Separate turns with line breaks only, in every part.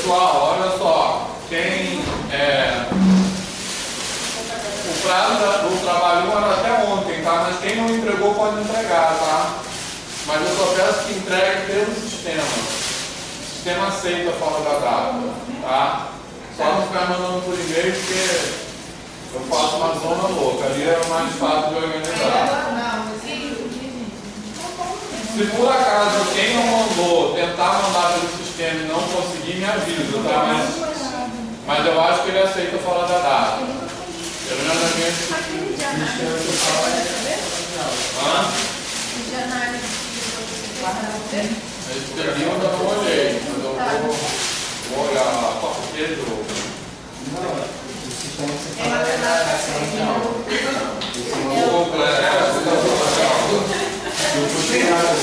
Pessoal, olha só, o prazo do trabalho era até ontem, tá? Mas quem não entregou pode entregar, tá? Mas eu só peço que entregue pelo sistema. O sistema aceita fora da data, tá? Só não ficar mandando por e-mail, porque eu faço uma zona louca. Ali é mais fácil de organizar. Se por acaso quem não mandou tentar mandar pelo sistema e não conseguir, me avisa, tá? Mas eu acho que ele aceita fora da data. Pelo menos a minha sistema que fala é. Esse daqui eu ainda não olhei, mas eu vou olhar lá. Pedro.
O sistema que você fala eu você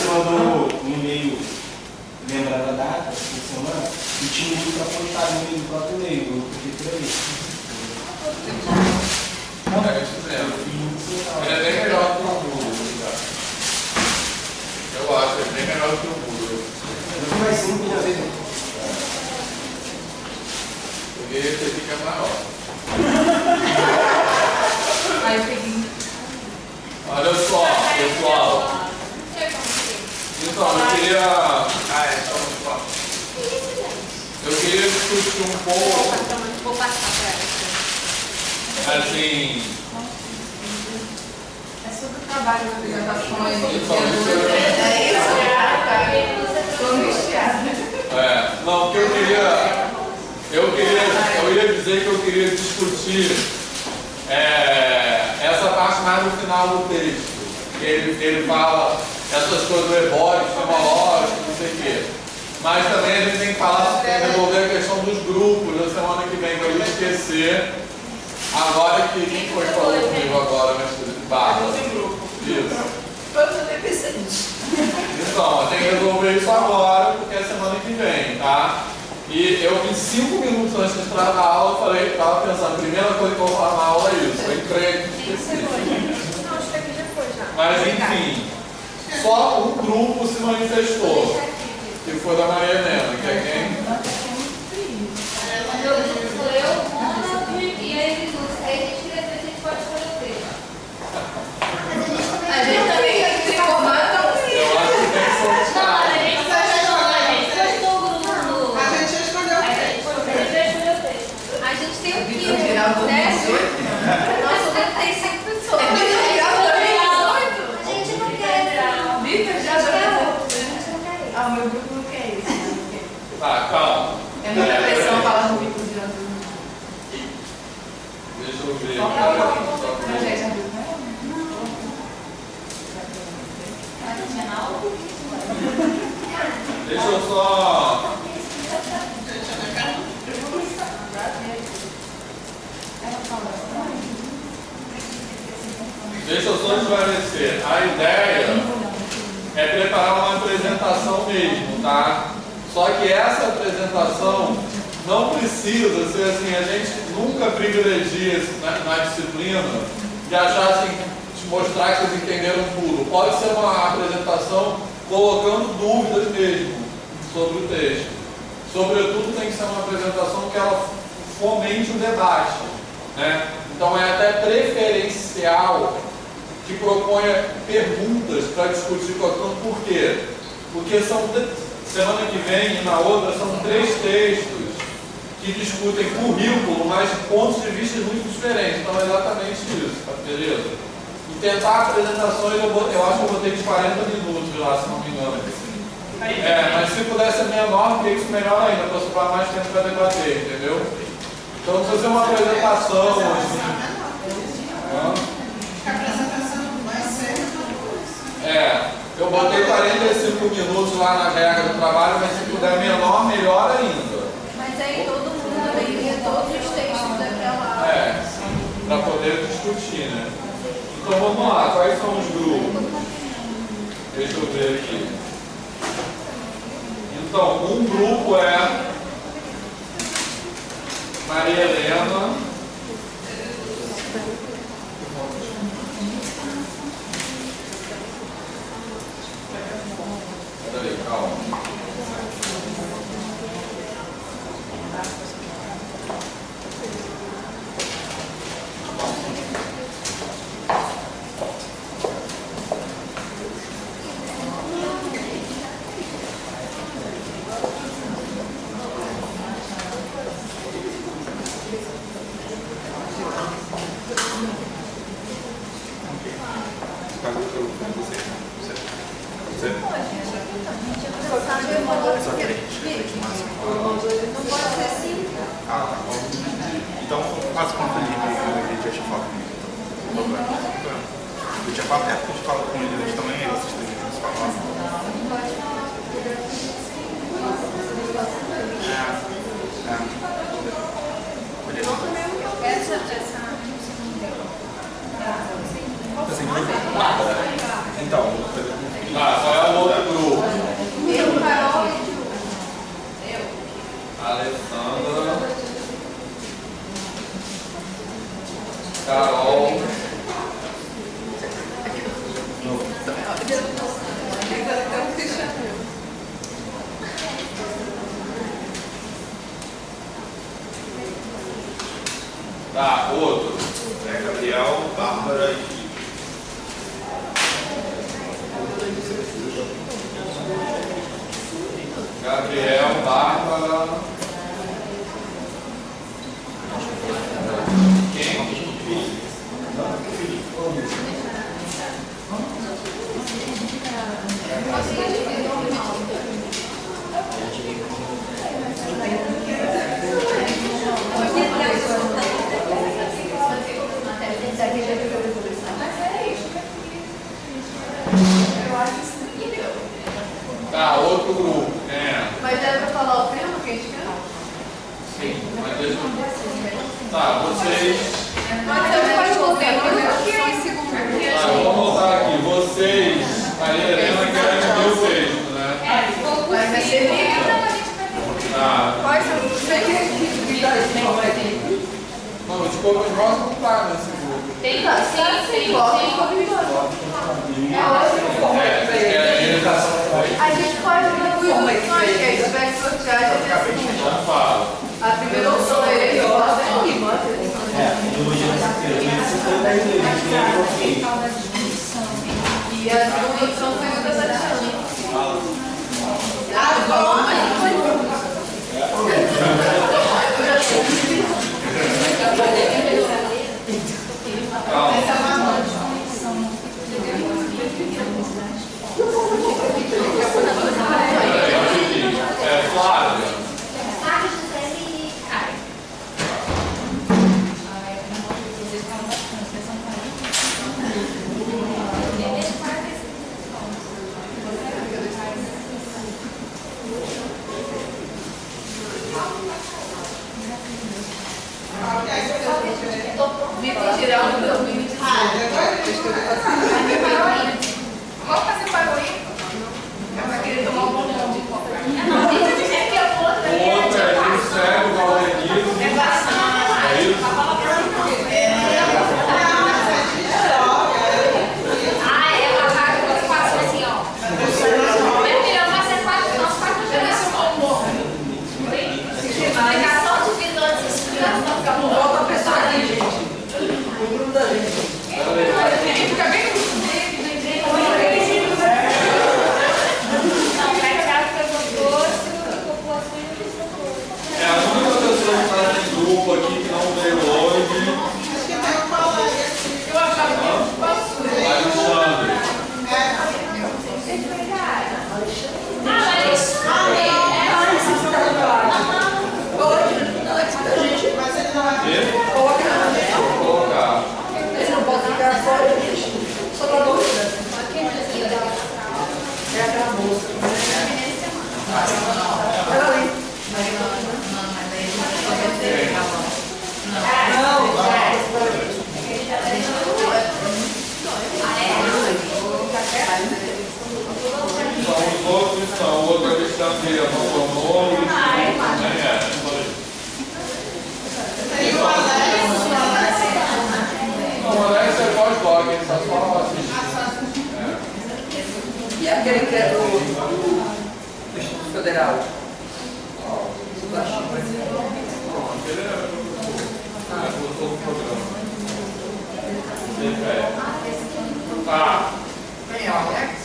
mandou um e-mail lembrando a data da semana e tinha um link para postar no e-mail do próprio e-mail. Eu fiquei por aí.
Ele é bem melhor que o Google. Eu acho, ele é bem melhor que o Google.
Eu mais simples às vezes.
Porque esse aqui é maior.
Aí eu peguei.
Olha só, pessoal. Então, eu queria discutir um pouco,
Vou passar para ela.
assim,
É sobre o trabalho da apresentações.
não, que eu ia dizer que eu queria discutir essa parte mais no final do texto, que ele fala essas coisas do ebórico, etimológico, não sei o quê. Mas também a gente tem que falar, resolver a questão dos grupos na semana que vem, para eu esquecer. Agora que quem foi que falou comigo agora, Barra? Isso.
Vamos fazer presente.
Então, tem que resolver isso agora, porque é semana que vem, tá? E eu, em 5 minutos antes de entrar na aula, falei, estava pensando, a primeira coisa que eu vou falar na aula é isso. Eu entrei aqui esqueci.
Não, acho que aqui já foi já.
Mas, enfim, só um grupo se manifestou, que foi da Maria Helena, que é quem?
A gente também quer se informar, então sim.
Eu acho que tem que soltar.
A gente postou o grupo. A gente já escolheu o texto. A gente tem o que, né? Nossa, o grupo tem 5 pessoas. A gente não quer. Vitor já jogou. Ah, o meu grupo não quer isso.
Tá, calma.
É muita pressão falar no Vitor de
Deixa eu ver. Deixa eu só... Deixa eu só esclarecer. A ideia é preparar uma apresentação mesmo, tá? Só que essa apresentação não precisa ser assim, a gente nunca privilegia na disciplina de achar assim, de mostrar que vocês entenderam tudo. Pode ser uma apresentação colocando dúvidas mesmo sobre o texto. Sobretudo tem que ser uma apresentação que ela fomente o debate, né? Então é até preferencial que proponha perguntas para discutir com a turma. Por quê? Porque semana que vem e na outra são 3 textos que discutem currículo, mas de pontos de vista muito diferentes. Então é exatamente isso, tá? Beleza? E tentar apresentações, eu acho que eu botei de 40 minutos lá, se não me engano. Mas se puder ser menor, que isso melhor ainda, para sobrar mais tempo para debater, entendeu? Então não precisa ser uma apresentação assim. Eu botei 45 minutos lá na regra do trabalho, mas se puder menor, melhor ainda.
Mas aí todo mundo leria todos os textos daquela.
Para poder discutir, né? Então vamos lá, quais são os grupos? Deixa eu ver aqui. Então, um grupo é Maria Helena. Peraí, calma.
gente fala com eles também, eles estão falando. Então,
qual é o outro grupo?
Eu, Carol e
Alessandra, Carol, tá, outro.
Gabriel, Bárbara e Felipe.
Gabriel, Bárbara. Quem? Tá, outro grupo.
Mas deve pra falar o tema que a gente quer?
Sim, mas deixa eu... Tá, vocês...
Mas você pode colocar em segundo.
Vamos voltar aqui. Vocês, Maria Helena, querem ver o texto, né?
Mas vai ser
Tá.
Quais são os
Não, o de Corpus Rosa não tá nesse grupo.
Tem, sim.
Vocês querem orientação também?
A gente pode ver as opções, que aí se tiver que sortear, a gente
Então fala.
a primeira opção é ele, eu acho aqui, bota ele. E a segunda opção foi o da Tatiana.
Flávia.
Vitor tirar o meu limite. Vamos fazer barulho? Eu vou querer tomar um bom de coca.
O outro é Gil Cego, Valdenismo. É isso? É a única pessoa que está em grupo aqui que não veio hoje. Alexandre. Vou colocar.
Esse não pode ficar fora, só para dúvida. É aquela moça. Ela ali.
Os outros são o outro Alexandre, abandonou. Nem é,
E o Alex?
o Alex é pós-doc, ele está só assistindo.
E aquele que é do Instituto Federal?
Ele gostou do programa. Tá.
Quem é o Alex?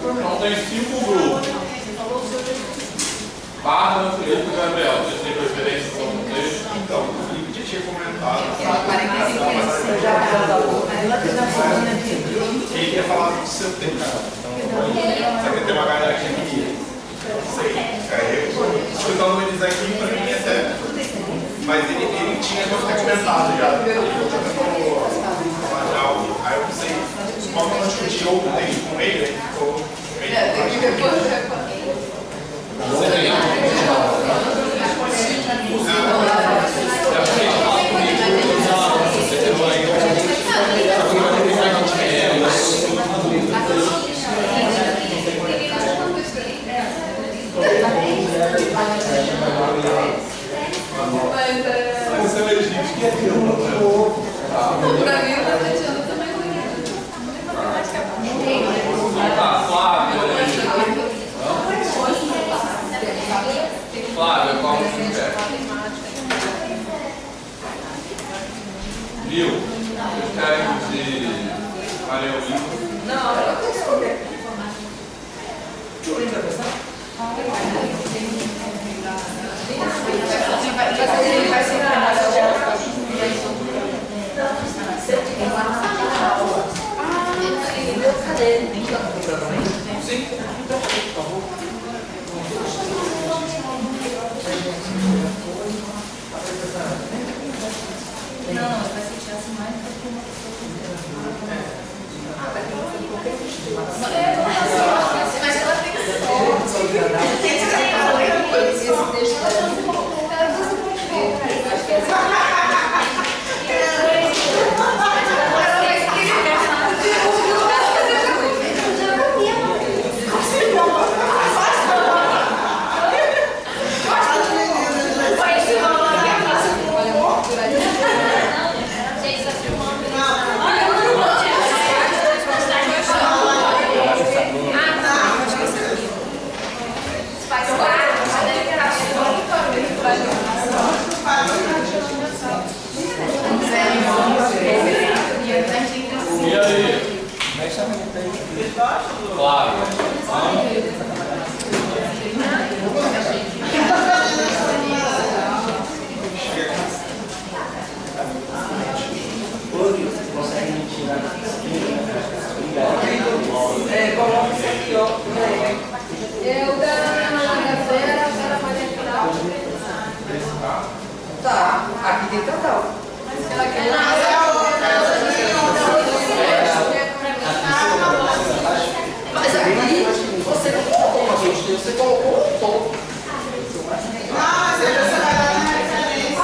Então tem 5 grupos. Bárbara, Felipe e Gabriel. Vocês têm preferência sobre o texto?
Então, o Felipe já tinha comentado. Ele queria falar do seu tempo. Então, só que tem uma galera que queria. Não sei. Eu escutando eles aqui, pra mim até tirou o dente com ele, ele ficou meio.
Tem que depois
Você é legítimo, que é aquilo?
Pra mim, eu tô deixando também
Tá, Flávia. Flávia, qual o feedback? Viu? Vocês querem de Maria Olinda?
Não, eu não tenho que escolher. Vai ser
Sim.
Não, vai sentir assim mais do que uma pessoa com Deus. Mas ela tem que ser. Tem que
E aí? Flávia.
Consegue me tirar
coloca isso aqui, ó.
Eu da Vera Maria Final.
Tá, aqui tem total.
Ela quer
Mas aqui você não colocou uma sugestão, você colocou um tom.
Mas aí você vai lá na referência.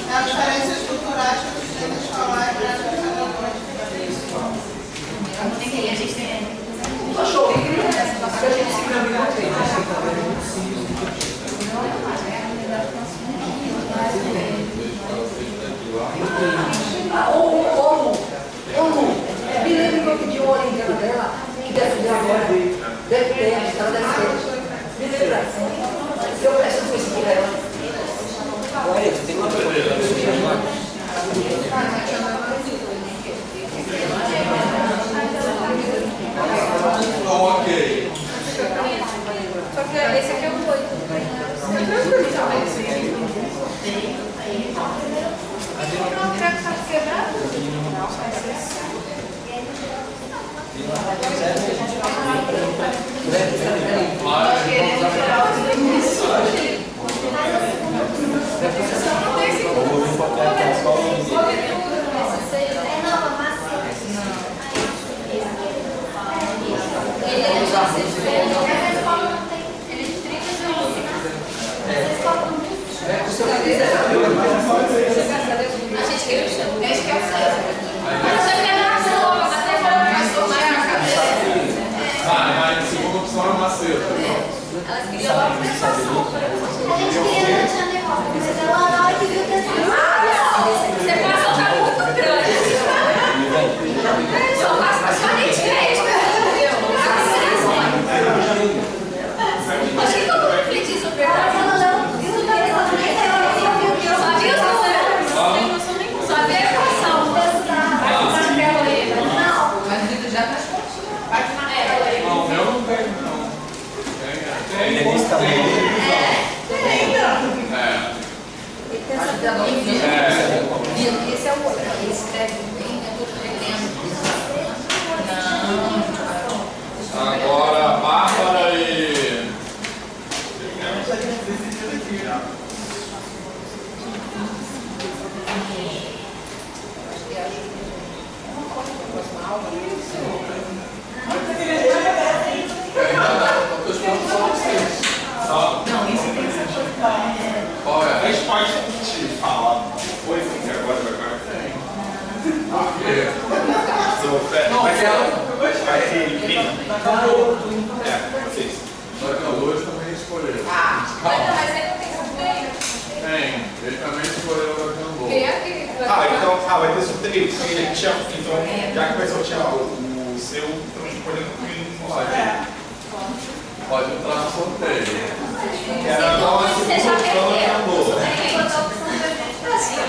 É as referências culturais que os estudantes falar e para a gente
Achou? A gente se caminhou bem. Me lembro que eu pedi uma orientação dela, que deve ter agora. Deve ter, ela deve ter. Me lembra. Eu preciso conseguir ela.
Olha, você tem uma
Ok.
Só que esse aqui é o 8. Não, será que tá quebrado?
Mas a segunda opção é o Macedo.
Elas queriam logo apresentação. A gente queria no Xandecó, mas ela na hora que viu que você passou, tá muito grande. Só passa só nem diferente, entendeu? Acho que todo mundo fez isso, verdade? Só viu a equação.
Mas o vídeo já faz pontinho.
Não, o meu não tem, não. Tem.
Ele é desse tamanho.
Esse é o outro. Ele escreve bem, eu tô pretendo. Não.
Agora, Bárbara e...
Acho que
Estou esperando só vocês.
Não, isso tem que ser cortado.
Qual é?
A gente pode te falar depois, que agora vai ficar.
Por quê?
Vai ser bem. Vocês.
Só que o Luz também escolheu.
Mas ele não tem sorteio?
Tem. Ele também escolheu o Rock'n'Roll.
Quem é que
Então, vai ter sorteio. Então, já que vai sortear o seu, também podemos incluir no sorteio.
Pode entrar no sorteio.
Era dar uma
Você já perdeu.
Rock'n'Roll.
Você tem que botar a opção da gente assim, né?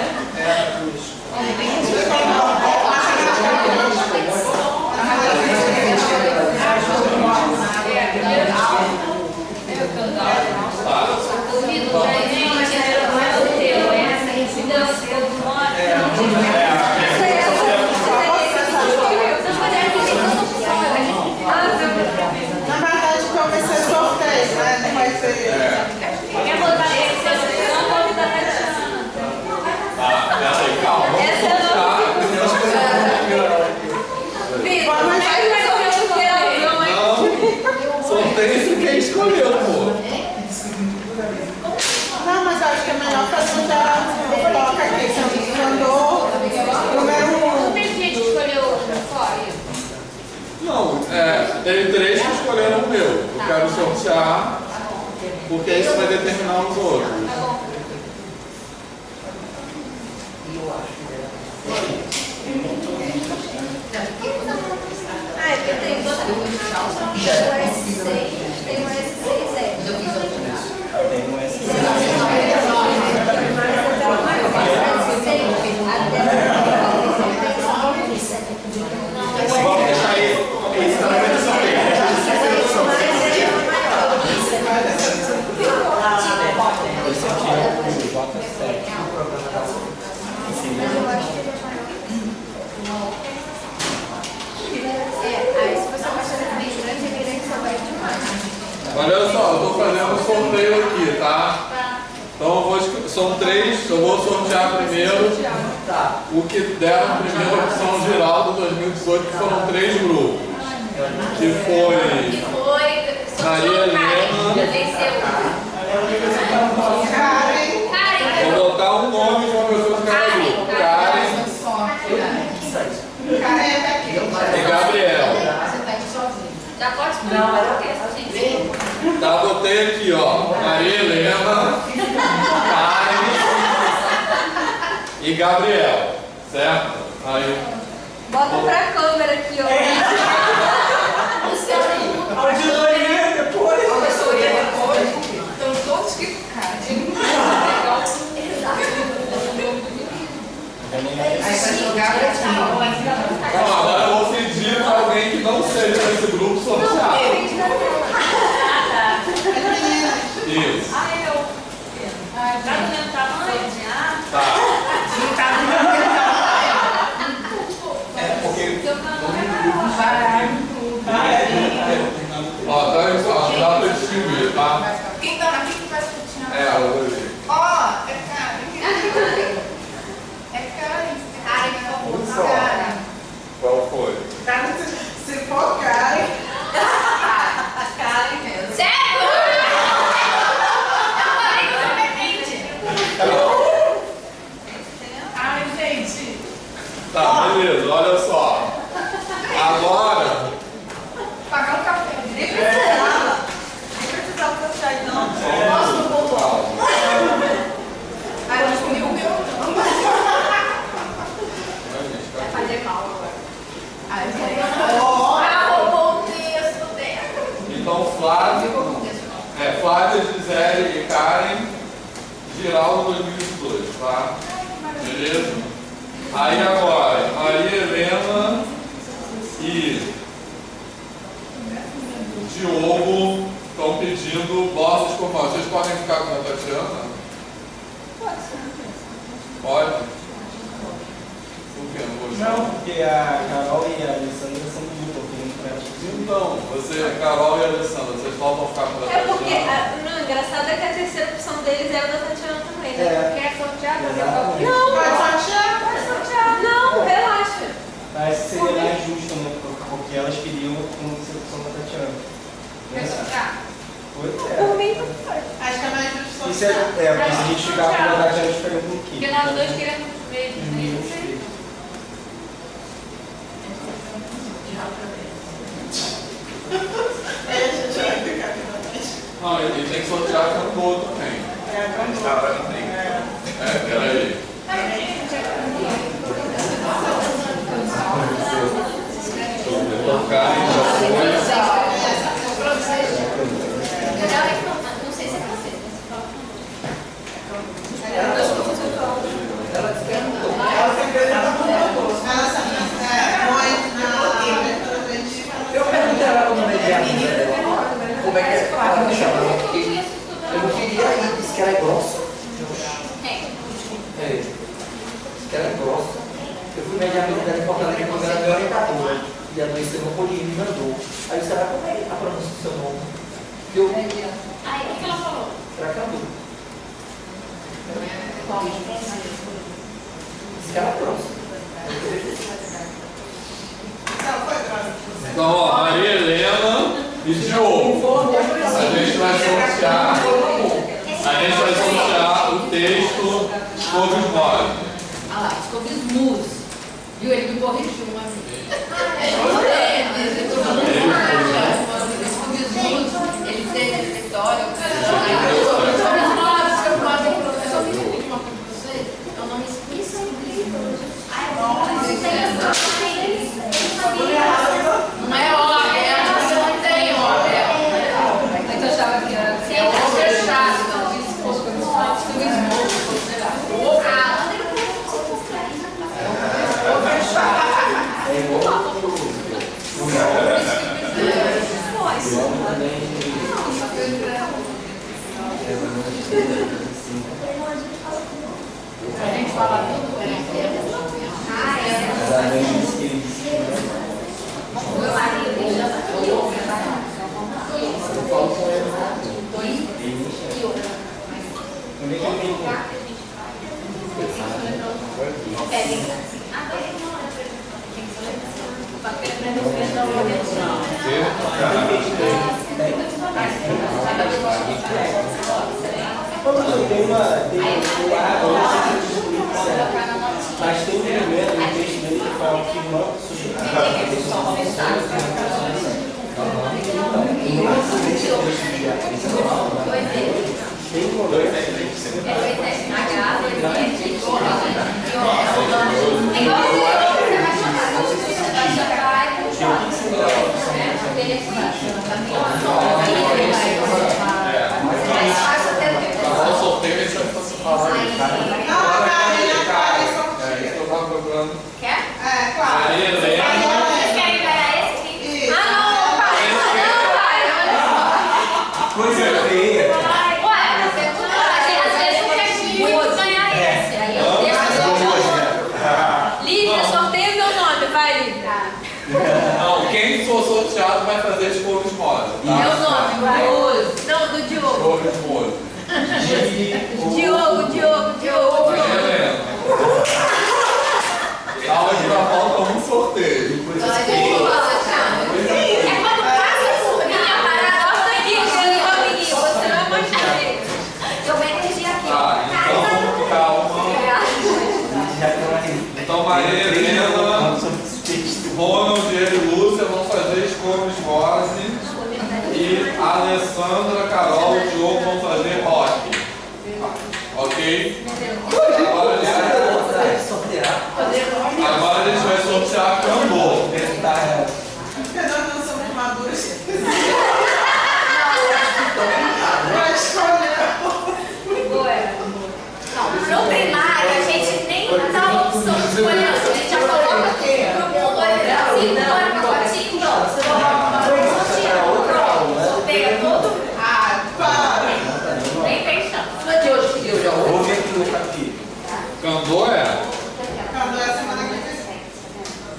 Na verdade, vai ser sorteio, né? Não vai ser.
Quer botar esse seu não pode dar Tatiana.
Peraí, calma. Vamos sortear.
Vitor, como é que vai ser o sorteio?
Não. Sorteio se quem escolheu, pô.
Não, mas eu acho que é melhor fazer um geral. Coloca aqui, se mandou número 1.
Não tem gente que escolheu outro fora?
Não, tem 3 que escolheram o meu. Eu quero sortear, porque isso vai determinar os outros.
Tá bom. Ah, é porque tem duas tem um S6.
Tem um S.
Vamos deixar ele. Isso também vai ter sorteio.
Aí se você achar que bem grande, eu queria que você vai demais.
Olha só, eu estou fazendo um sorteio aqui, tá? Então são 3, eu vou sortear primeiro o que deram a primeira opção geral do 2018, que foram 3 grupos. Que foi Maria Helena. Vou botar um nome de uma pessoa de cada grupo. Karen e Gabriel.
Já pode explicar o que é essa gente?
Tá, botei aqui, ó. Maria Helena, Karen e Gabriel. Certo? Aí.
Bota pra câmera aqui, ó.
Auditoria depois. Auditoria depois.
Estão todos que ficaram.
Aí vai jogar pra ti.
Bom, agora eu vou pedir para alguém que não seja desse grupo sortear. Isso.
Tá do mesmo tamanho?
Tá. Ó, tá aí só, dá pra distinguir, tá?
Quem tá aqui que vai discutir?
Eu vou ver.
Ó, é Karen. É Karen.
Karen,
Um só. Qual foi?
Se for Karen.
Karen mesmo. Sério? Eu falei que você depende.
Ai, gente.
Tá, beleza, olha só. Agora,
Pagar um café. Nem precisava. Nem precisava fechar, então. Posso no bolo? Ai, mas comigo o meu não.
Vai fazer mal agora.
Ai, gente.
Roubou o texto dela.
então Flávia, Gisele e Karen, Giraldo 2018, tá? Beleza? Aí agora, Maria Helena e Diogo estão pedindo bosses com nós. Vocês podem ficar com a Tatiana? Pode? Por que não vou
Não, porque a Carol e a Alessandra são do grupo, eu queria pra elas.
Então, você, Carol e Alessandra, vocês topam ficar com a
É
Tatiana?
porque, não, engraçado é que a terceira opção deles era da Tatiana também, né?
É.
Quer sortear?
Exatamente.
Não,
Pode sortear.
pode sortear. Não, relaxa.
Mas seria mais justo se a gente ficar com vontade, a gente pega um pouquinho.
Porque nós dois queremos mesmo, né?
Não, ele tem que sortear Cambô também. Peraí. Tocar em
Não sei se é você.
Eu perguntei a ela o nome dela, como é que ela me chamava, porque eu não queria ir, disse que ela é grossa. Disse que ela é grossa. Eu fui mediar a medida de comportamento quando ela é minha orientadora. E a doença não podia ir, me mandou. Aí eu disse, ela, como é a pronúncia do seu nome? Eu,
Aí, o que ela falou?
será que ela deu? Disse que ela é grossa.
Então, ó, Maria Helena e Diogo. A gente vai sortear o texto sobre os modos.
Ah lá, descobri os muros. Viu? Ele me corrigiu uma vez. Descobri os muros, ele fez a história, não é ordem, você não tem ordem. Mas eu achava que era fechado, então isso fosse como se fosse um esmoço, sei lá. Ou fechado. A gente fala tudo,
Meu marido me chama
Eu falo com ele. Mas tem um elemento no texto dele que fala que não
O sorteio a gente vai falar. É isso que eu estava procurando.
Quer?
Maria Helena.
Vocês querem ganhar esse aqui? Ah, não, pai.
coisa feia.
Ué, às vezes não quer muito ganhar esse. Aí eu deixo. Lívia, sorteia meu nome, vai, Lívia.
Não, quem for sorteado vai fazer as cores moda, tá?
Meu nome, vai. Não, do Diogo.
Cores moda.
Diogo.
Maria Helena. Calma que ainda falta um sorteio.
É quando passa por mim a parada, olha aqui, amiguinho, você não vai fazer. Eu vou energia aqui.
Tá, então calma. Então Maria Helena, Ronald e Lúcia vão fazer escombros Rose e a Alessandra, Carol e Diogo vão fazer rock. Ok? Agora a gente vai sortear Cambô.
Porque nós não somos maduros. Vai escolher.
No primário, a gente nem dá a opção de escolher, a gente já coloca tudo pro mundo, olha, 5 horas pra pacotinho, pronto. Você sorteia tudo,
Ah, para.
nem tem chance.
Não é de hoje que eu já vou.
Vou ver aqui no capítulo.
Cambô é.
Quando é a semana que vem.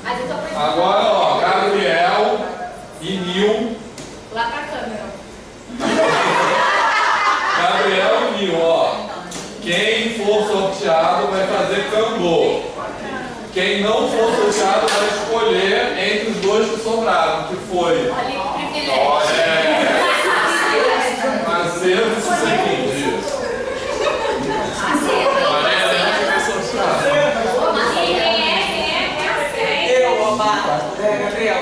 Mas eu tô precisando.
Agora, ó, Gabriel e Nil.
Lá pra câmera.
Gabriel e Nil, ó. Quem for sorteado vai fazer Cambô. Quem não for sorteado vai escolher entre os dois que sobraram, que foi.
Olha que privilégio.
Macedo e Sucequim.
Gabriel.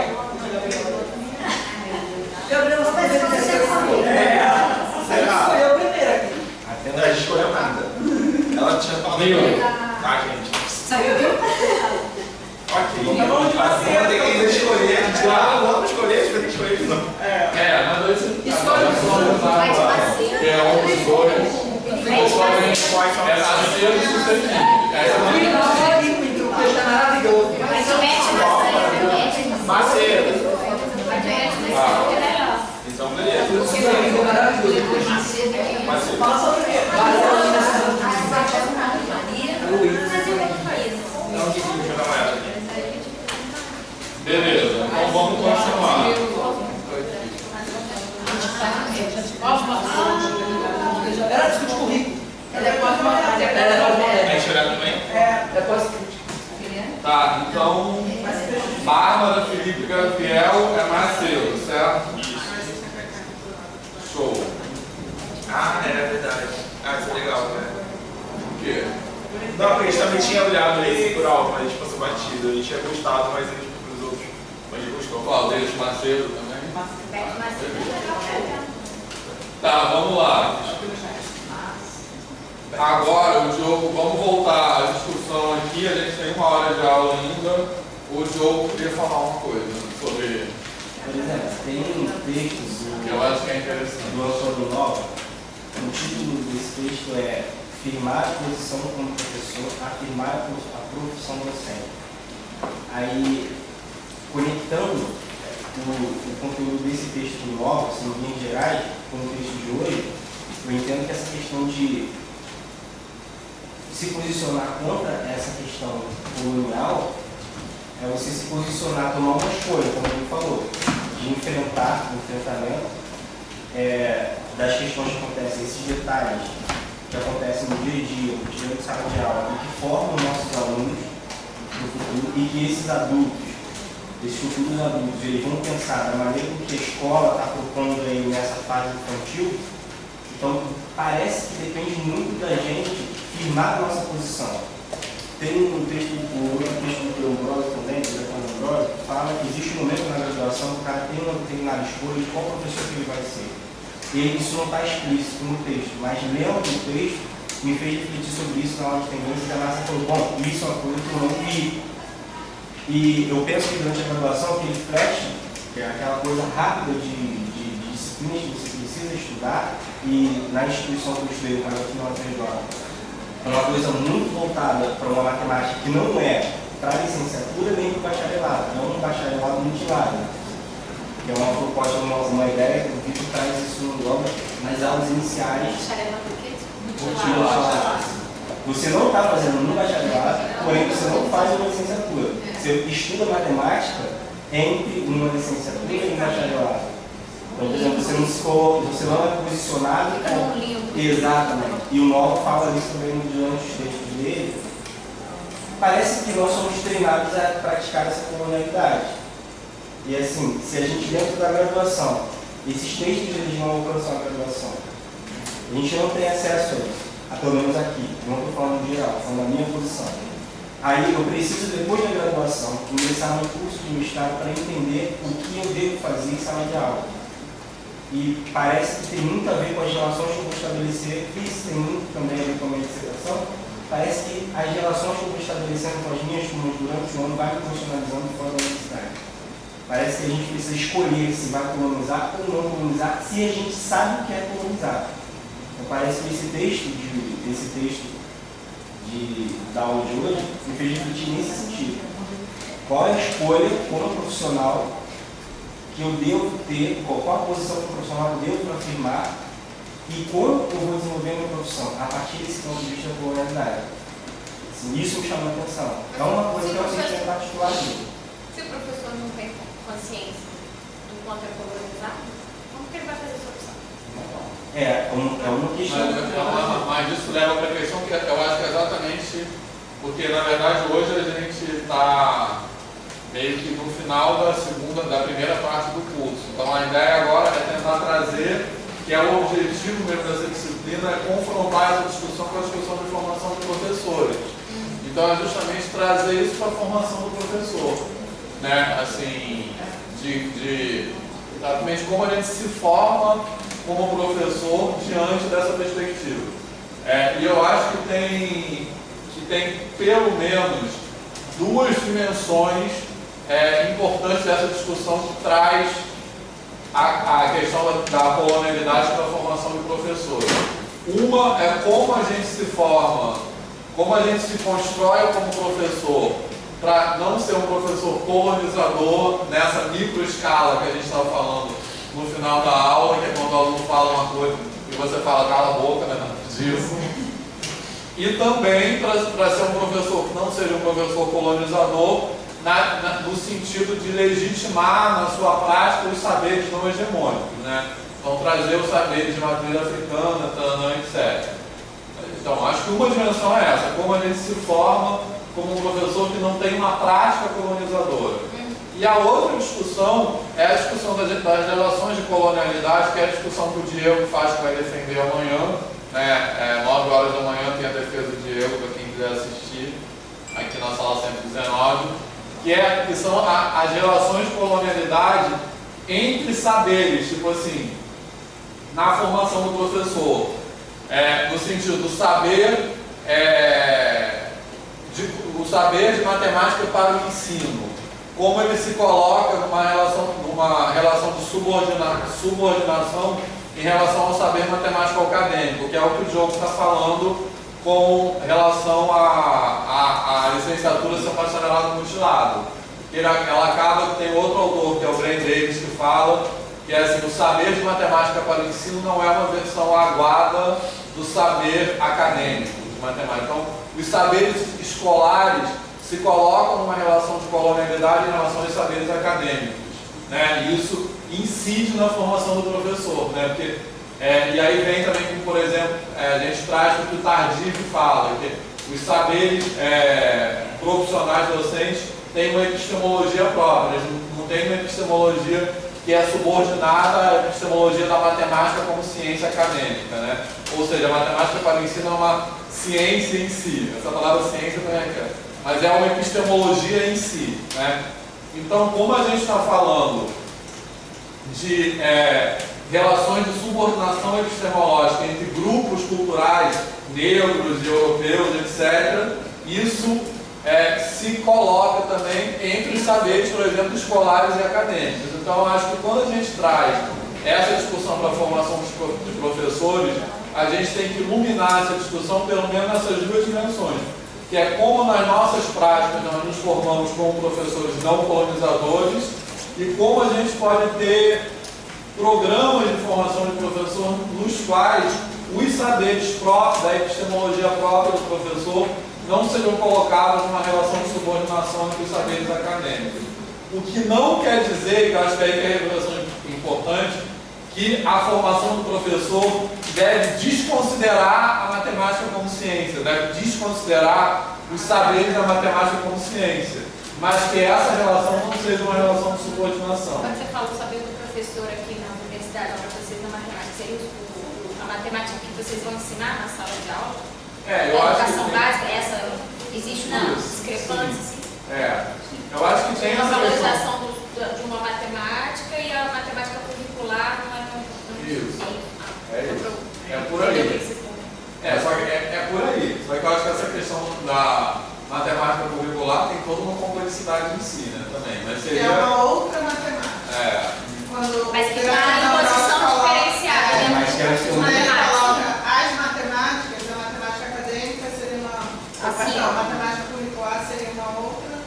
Gabriel, você escolheu primeiro aqui.
Não, a gente escolheu nada. Ela tinha falado. Tá, gente.
Saiu viu?
Ok.
Tá bom de
Vamos ter que ainda escolher. A gente vamos escolher, a gente vai ter que escolher de novo.
Mas esse
Escolhe
agora só usar que é um dos dois.
Quais são
É Macedo e Sucedido. Essa não
Tá maravilhoso.
Mas o mete
Macedo.
melhor.
Então, beleza. Macedo.
Fala só primeiro.
Deixa eu dar uma olhada aqui.
Beleza, então vamos continuar.
Era discutir currículo.
Ela é quase uma
A gente olhar também?
Depois.
Tá, então Bárbara Felipe Gabriel é Macedo, certo? Show.
Ah, é verdade. Ah, isso é legal, né?
O quê?
Não, porque a gente também tinha olhado esse por alto, mas a gente passou batido. A gente tinha gostado, mas a gente os outros. Mas a gente gostou.
Qual deles? Macedo também? Tá, vamos lá. Agora o jogo, vamos voltar à discussão aqui, a gente tem 1 hora de aula ainda. O jogo queria falar uma coisa sobre,
Por exemplo, tem textos
que eu acho que é interessante.
do autor do Nova. O título desse texto é Firmar a posição como professor, afirmar a profissão docente. Aí, conectando o conteúdo desse texto do Nova, assim, em linhas gerais, com o texto de hoje, eu entendo que essa questão de se posicionar contra essa questão colonial é você se posicionar, tomar uma escolha, como ele falou, de enfrentar o enfrentamento das questões que acontecem, esses detalhes que acontecem no dia a dia, no dia de sala de aula, e que formam nossos alunos no futuro, e que esses adultos, esses futuros adultos, eles vão pensar da maneira que a escola está propondo aí nessa fase infantil. Então, parece que depende muito da gente firmar a nossa posição. Tem um texto do Ambrosio também, do Ambrosio, que fala que existe um momento na graduação que o cara tem uma determinada escolha de qual professor que ele vai ser. E isso não está explícito no texto, mas lendo o texto me fez refletir sobre isso na aula de tendência e a Márcia falou, bom, isso é uma coisa que eu não vi. E eu penso que durante a graduação aquele flash, que é aquela coisa rápida de disciplinas que você precisa estudar, e na instituição que eu estudei, no Canal Final FRJ, é uma coisa muito voltada para uma matemática que não é para a licenciatura nem para o bacharelado, é um bacharelado mutilado, que é uma proposta, uma ideia que o Vitor traz isso logo nas aulas iniciais. Você não está fazendo no bacharelado, porém você não faz uma licenciatura. Você estuda matemática entre uma licenciatura e um bacharelado. Então, por exemplo, você não é posicionado como... Exatamente. E o Nova fala isso também durante os textos dele. Parece que nós somos treinados a praticar essa colonialidade. E assim, se a gente dentro da graduação, esses textos eles não alcançam a graduação, a gente não tem acesso a isso, pelo menos aqui, não estou falando em geral, estou falando da minha posição. Aí eu preciso, depois da graduação, ingressar no curso de mestrado para entender o que eu devo fazer em sala de aula. E parece que tem muito a ver com as relações que eu vou estabelecer, isso tem muito também a ver com a minha dissertação. Parece que as relações que eu vou estabelecendo com as minhas turmas durante o ano vai me profissionalizando fora da universidade. Parece que a gente precisa escolher se vai colonizar ou não colonizar, se a gente sabe o que é colonizar. Então parece que esse texto da aula de hoje me fez refletir nesse sentido. Qual é a escolha como profissional que eu devo ter, qual a posição como profissional que eu devo afirmar e como eu vou desenvolver a minha profissão a partir desse ponto de vista da colonialidade. Assim, isso me chamou a atenção. É uma coisa que é um sentimento particular dele.
Se o professor não tem consciência do quanto é colonizado, como que ele vai fazer essa opção?
É uma questão.
Mas isso leva para a questão que eu acho que é exatamente porque, na verdade, hoje a gente está meio que no final da primeira parte do curso. Então a ideia agora é tentar trazer, que é o objetivo mesmo dessa disciplina, é confrontar essa discussão com a discussão de formação de professores. Então é justamente trazer isso para a formação do professor. né, assim, exatamente como a gente se forma como professor diante dessa perspectiva. E eu acho que tem pelo menos duas dimensões importantes dessa discussão que traz a questão da colonialidade para a formação de professores. Uma é como a gente se forma, como a gente se constrói como professor, para não ser um professor colonizador nessa microescala que a gente estava falando no final da aula, que é quando o aluno fala uma coisa e você fala cala a boca, né? Nada disso. E também para ser um professor que não seja um professor colonizador, no sentido de legitimar na sua prática os saberes não hegemônicos, né? Então trazer os saberes de matriz africana, tanã, etc. Então acho que uma dimensão é essa, como a gente se forma como um professor que não tem uma prática colonizadora. E a outra discussão é a discussão das relações de colonialidade, que é a discussão que o Diego faz, que vai defender amanhã, né? 9 horas da manhã tem a defesa do Diego, para quem quiser assistir, aqui na sala 119, que são as relações de colonialidade entre saberes, tipo assim, na formação do professor, no sentido do saber, o saber de matemática para o ensino, como ele se coloca numa relação de subordinação em relação ao saber matemático acadêmico, que é o que o Diogo está falando com relação à licenciatura ser bacharelado mutilado. Ela acaba que tem outro autor, que é o Brian Davis, que fala que assim, o saber de matemática para o ensino não é uma versão aguada do saber acadêmico de matemática. Então, os saberes escolares se colocam numa relação de colonialidade em relação aos saberes acadêmicos, né? E isso incide na formação do professor, né? Porque, e aí vem também, como, por exemplo, a gente traz o que o Tardif fala, que os saberes profissionais docentes têm uma epistemologia própria, eles não têm uma epistemologia que é subordinada à epistemologia da matemática como ciência acadêmica, né? Ou seja, a matemática para o ensino é uma ciência em si. Essa palavra ciência também é, mas é uma epistemologia em si, né? Então, como a gente está falando de relações de subordinação epistemológica entre grupos culturais negros e europeus, etc., isso se coloca também entre os saberes, por exemplo, escolares e acadêmicos. Então, eu acho que quando a gente traz essa discussão para a formação de professores, a gente tem que iluminar essa discussão pelo menos nessas duas dimensões, que é como nas nossas práticas nós nos formamos como professores não colonizadores e como a gente pode ter programas de formação de professor nos quais os saberes próprios, da epistemologia própria do professor, não sejam colocados numa relação de subordinação entre os saberes acadêmicos. O que não quer dizer, que eu acho que aí que é a revelação importante, que a formação do professor deve desconsiderar a matemática como ciência, deve desconsiderar os saberes da matemática como ciência, mas que essa relação não seja uma relação de subordinação.
Quando você fala do saber do professor aqui na universidade, para vocês na matemática, seria a matemática que vocês vão ensinar na sala de aula?
Eu acho que
educação básica, existe uma discrepância, assim?
Eu acho que tem
uma
essa
valorização de uma matemática e a matemática curricular não é tão
isso. É por aí. Só que é por aí. Só que eu acho que essa questão da matemática curricular tem toda uma complexidade em si, né, também. Mas seria...
É uma outra matemática.
Mas que está em posição diferenciada.
As matemáticas, a matemática acadêmica seria a matemática curricular seria uma outra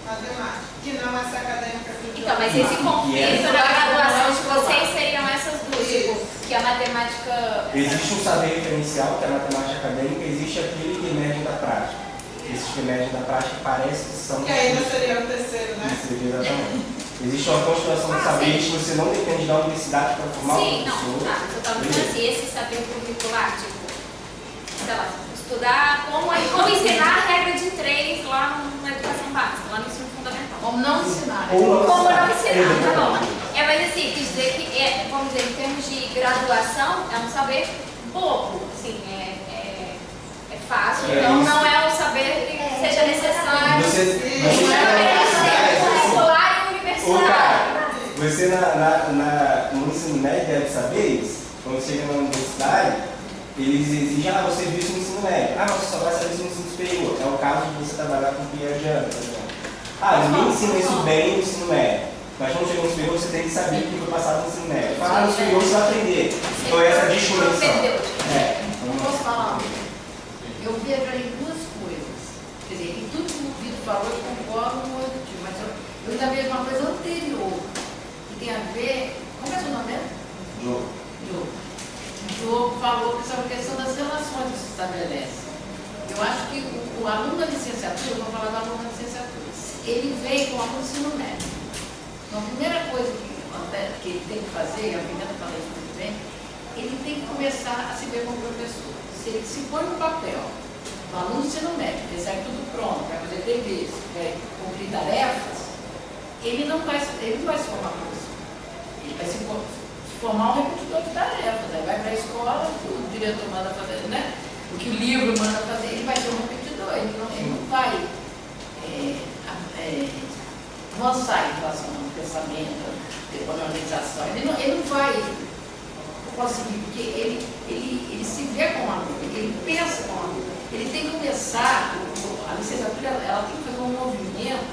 matemática, que não essa acadêmica.
Então, mas esse conflito na graduação de vocês seriam essas duas, tipo, que a matemática...
Existe um saber diferencial, que é a matemática acadêmica, existe aquele que emerge da prática. Esses que emergem da prática parece que são...
Que ainda seria o terceiro, né?
Exatamente. Existe uma construção de saberes que você não depende da universidade para formar
sim, não, tá. Mas eu estava dizendo assim, esse saber curricular, tipo, sei lá, estudar como ensinar a regra de 3 lá na educação básica, lá no ensino fundamental.
Como não ensinar.
Como não ensinar, tá bom. Mas assim, quis dizer que, vamos dizer, em termos de graduação, é um saber bobo, assim, é fácil, então não é um saber que seja necessário. Não é curricular.
Você no ensino médio deve saber isso. Quando chega na universidade, eles exigem, você viu isso no ensino médio. Ah, mas você só vai saber isso no ensino superior. É o caso de você trabalhar com piagiano, por exemplo. Ah, ninguém ensina isso bem no ensino médio. Mas quando chega no superior, você tem que saber o que foi passado no ensino médio. Ah, no superior você vai aprender. Então essa disposição.
Posso falar? Eu vejo aí duas coisas. Quer dizer, em tudo que o Vitor falou, eu concordo com o objetivo, mas eu ainda vejo uma coisa anterior, que tem a ver. Como é o seu nome dela?
Jogo.
O Diogo falou que sobre a questão das relações que se estabelece. Eu acho que o aluno da licenciatura, eu vou falar do aluno da licenciatura, ele vem com o aluno do ensino médio. Então, a primeira coisa que ele tem que fazer, a primeira falei isso muito bem, ele tem que começar a se ver como professor. Se ele se põe no papel do aluno do ensino médio, recebe tudo pronto, vai fazer deveres, vai cumprir tarefas, ele não vai se formar professor. Ele vai se formar um repetidor de tarefas. Aí vai para a escola, o diretor manda fazer, né? O que o livro manda fazer, ele vai ser um repetidor. Ele não vai avançar em relação ao pensamento, à organização. Ele não vai conseguir, porque ele se vê como aluno, ele pensa como aluno. Ele tem que começar, a licenciatura, ela tem que fazer um movimento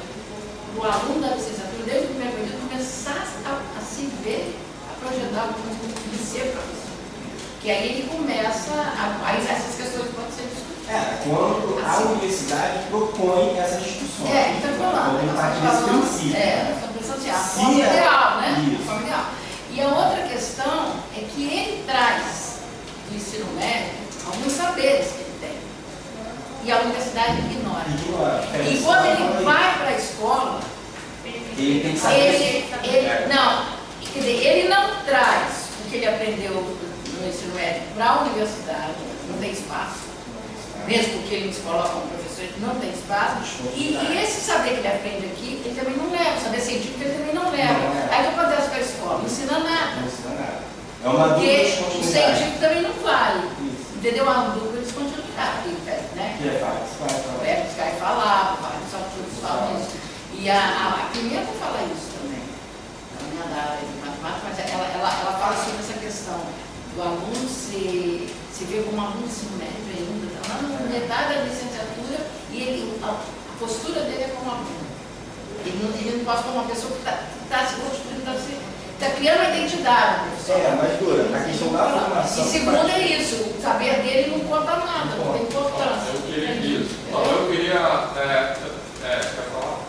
para o aluno da licenciatura, desde o primeiro período, começar a se ver, a projetar o de ser professor. Que aí ele começa aí essas questões podem ser discutidas.
Quando a universidade propõe essas discussões.
Então falando.
Então, partir desse princípio.
Estamos pensando assim, a forma ideal, né? A forma ideal. E a outra questão é que ele traz do ensino médio alguns saberes que ele tem. E a universidade ignora. E quando ele vai para a escola,
ele tem que saber.
Quer dizer, ele não traz o que ele aprendeu no ensino médio para a universidade, não tem espaço. Mesmo porque ele escola como professor, não tem espaço. E esse saber que ele aprende aqui, ele também não leva. O saber científico ele também não leva. Aí o que acontece com a escola? Não ensina nada.
Não ensina nada. É uma dúvida de
porque o científico também não vale. Entendeu? É uma dúvida de descontinuidade. Né?
Que é fácil.
O Hermes Cai falava, vários autores falam isso. E a Pimenta fala isso também. Ela não é da área de matemática, mas ela fala sobre essa questão do aluno se vê como aluno de ensino médio ainda, está lá na metade da licenciatura e a postura dele é como aluno. Ele não pode ser uma pessoa que está se construindo, está criando uma identidade.
Mas dura, a questão da formação.
E segundo é isso, o saber dele não conta nada, não tem importância.
Eu queria isso. Eu queria. Quer falar?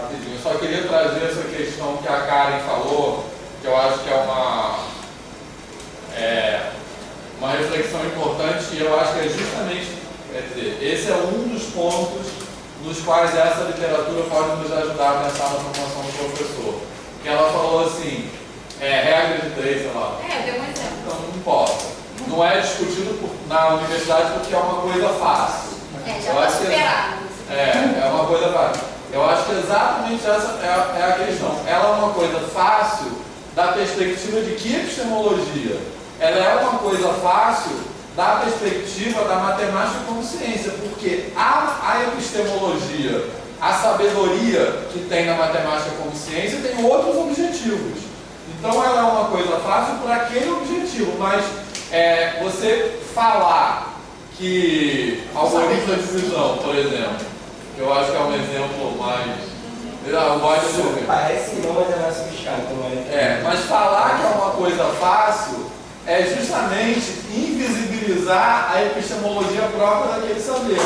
Rapidinho. Eu só queria trazer essa questão que a Karen falou, que eu acho que é uma reflexão importante, e eu acho que é justamente, quer dizer, esse é um dos pontos nos quais essa literatura pode nos ajudar a pensar na formação do professor. Porque ela falou assim, regra de 3, sei lá.
Deu um exemplo.
Então, não importa. Não é discutido na universidade porque é uma coisa fácil.
Já está superado.
É uma coisa fácil. Eu acho que exatamente essa é a questão. Ela é uma coisa fácil da perspectiva de que epistemologia? Ela é uma coisa fácil da perspectiva da matemática como ciência, porque a epistemologia, a sabedoria que tem na matemática como ciência tem outros objetivos. Então ela é uma coisa fácil por aquele objetivo, mas você falar que algoritmo de divisão, por exemplo, que eu acho que é um exemplo mais...
Parece que não, mas é mais sofisticado.
Mas falar que é uma coisa fácil é justamente invisibilizar a epistemologia própria daquele saber.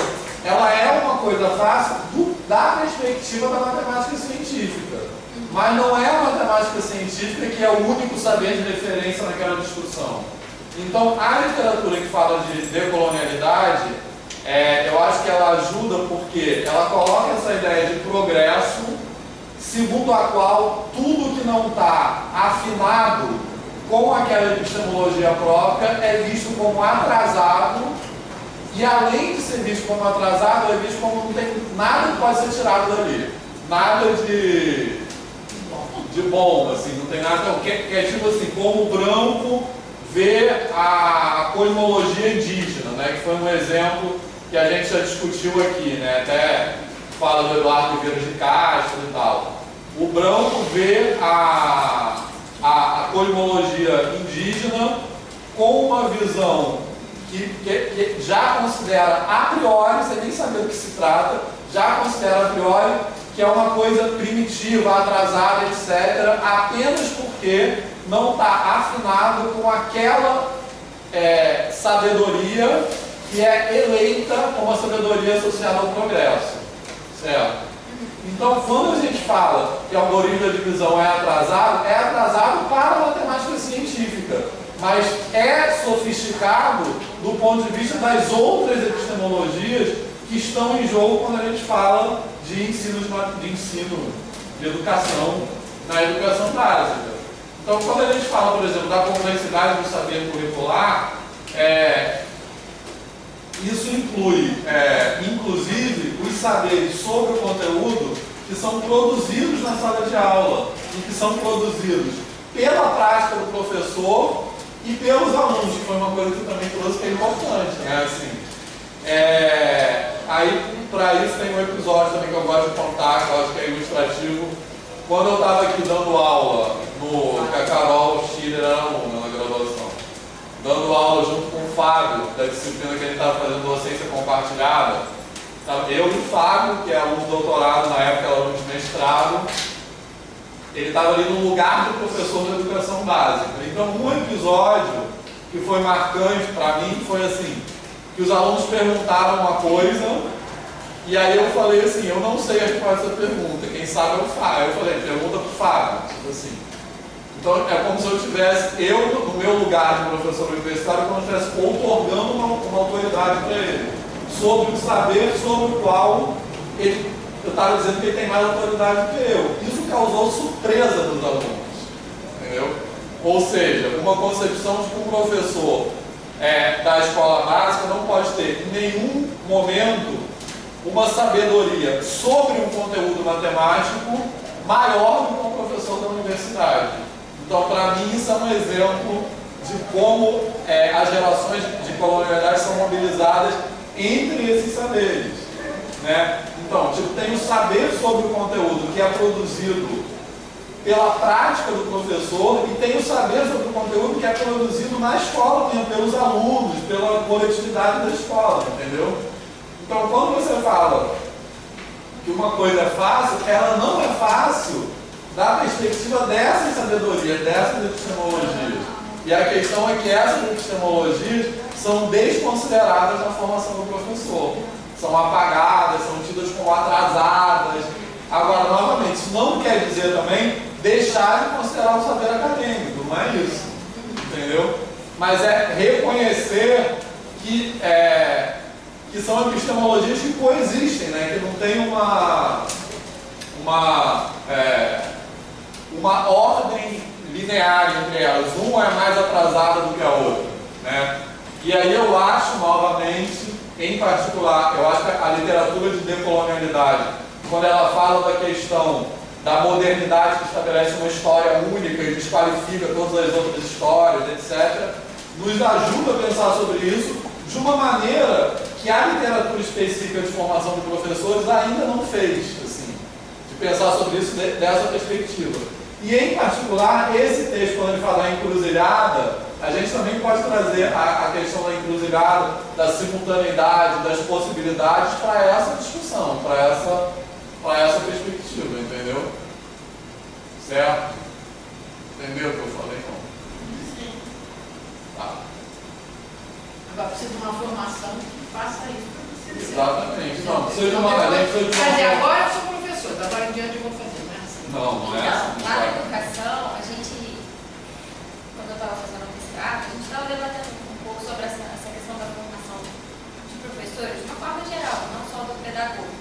Ela é uma coisa fácil da perspectiva da matemática científica, mas não é a matemática científica que é o único saber de referência naquela discussão. Então, a literatura que fala de decolonialidade, eu acho que ela ajuda porque ela coloca essa ideia de progresso, segundo a qual tudo que não está afinado com aquela epistemologia própria é visto como atrasado, e além de ser visto como atrasado, é visto como não tem nada que pode ser tirado dali. Nada de bom, assim, não tem nada que é tipo assim, como o branco vê a cosmologia indígena, né, que foi um exemplo que a gente já discutiu aqui, né, até fala do Eduardo Vieira de Castro e tal. O branco vê a cosmologia indígena com uma visão que já considera a priori, sem nem saber do que se trata, já considera a priori que é uma coisa primitiva, atrasada, etc., apenas porque não está afinado com aquela sabedoria que é eleita como a sabedoria associada ao progresso, certo? Então, quando a gente fala que o algoritmo da divisão é atrasado para a matemática científica, mas é sofisticado do ponto de vista das outras epistemologias que estão em jogo quando a gente fala de educação, na educação básica. Então, quando a gente fala, por exemplo, da complexidade do saber curricular, isso inclui, inclusive, os saberes sobre o conteúdo que são produzidos na sala de aula e que são produzidos pela prática do professor e pelos alunos, que foi uma coisa que eu também trouxe que é importante, né? Assim, aí, para isso, tem um episódio também que eu gosto de contar, que eu acho que é ilustrativo. Quando eu estava aqui dando aula, que a Carol Schiller era aluna na graduação, dando aula junto com o Fábio, da disciplina que ele estava fazendo docência compartilhada, eu e o Fábio, que é aluno de doutorado, na época era aluno de mestrado, ele estava ali no lugar do professor de educação básica. Então, um episódio que foi marcante para mim foi assim, que os alunos perguntaram uma coisa, e aí eu falei assim, eu não sei a resposta dessa pergunta, quem sabe é o Fábio. Eu falei, pergunta para o Fábio, tipo assim. Então, é como se eu tivesse, no meu lugar de professor universitário, como se eu estivesse outorgando uma autoridade para ele, sobre o saber sobre o qual eu estava dizendo que ele tem mais autoridade do que eu. Isso causou surpresa dos alunos, entendeu? Ou seja, uma concepção de que um professor da escola básica não pode ter em nenhum momento uma sabedoria sobre um conteúdo matemático maior do que um professor da universidade. Então, para mim, isso é um exemplo de como as relações de colonialidade são mobilizadas entre esses saberes, né? Então, tem o saber sobre o conteúdo que é produzido pela prática do professor e tem o saber sobre o conteúdo que é produzido na escola, pelos alunos, pela coletividade da escola, entendeu? Então, quando você fala que uma coisa é fácil, ela não é fácil da perspectiva dessas sabedorias, dessas epistemologias. E a questão é que essas epistemologias são desconsideradas na formação do professor. São apagadas, são tidas como atrasadas. Agora, novamente, isso não quer dizer também deixar de considerar o saber acadêmico, não é isso. Entendeu? Mas é reconhecer que são epistemologias que coexistem, né? Que não tem uma ordem linear entre elas. Uma é mais atrasada do que a outra, né? E aí eu acho, novamente, em particular, eu acho que a literatura de decolonialidade, quando ela fala da questão da modernidade que estabelece uma história única e desqualifica todas as outras histórias, etc., nos ajuda a pensar sobre isso de uma maneira que a literatura específica de formação de professores ainda não fez, assim, de pensar sobre isso dessa perspectiva. E, em particular, esse texto, quando ele fala em encruzilhada, a gente também pode trazer a questão da encruzilhada, da simultaneidade, das possibilidades para essa discussão, para essa perspectiva, entendeu? Certo? Entendeu o que eu falei, não?
Sim.
Tá.
Agora precisa de uma formação que faça isso para você.
Exatamente. Não, precisa de
Quer dizer,
uma...
agora eu sou professor, da agora em diante eu vou fazer, não é assim?
Não é
Então,
assim.
lá na educação, a gente, quando eu estava fazendo o mestrado, a gente estava debatendo um pouco sobre essa questão da formação de professores, de uma forma geral, não só do pedagogo.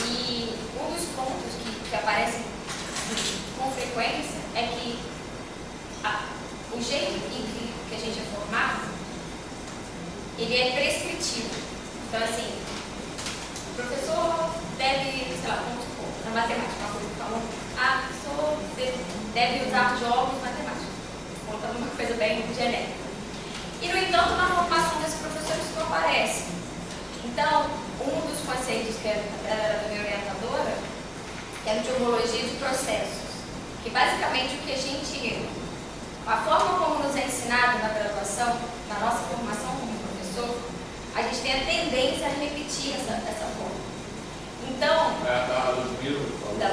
E um dos pontos que aparecem com frequência é que o jeito em que a gente é formado, ele é prescritivo. Então, assim, o professor deve, sei lá, vamos supor, na matemática, uma coisa que falou, a pessoa deve usar jogos matemáticos, contando uma coisa bem genérica. E, no entanto, na formação desse professor isso não aparece. Então, um dos conceitos que era da minha orientadora era de homologia de processos, que basicamente o que a gente a forma como nos é ensinado na graduação, na nossa formação como professor, a gente tem a tendência a repetir essa forma. Então,
Da Ludmilla,
da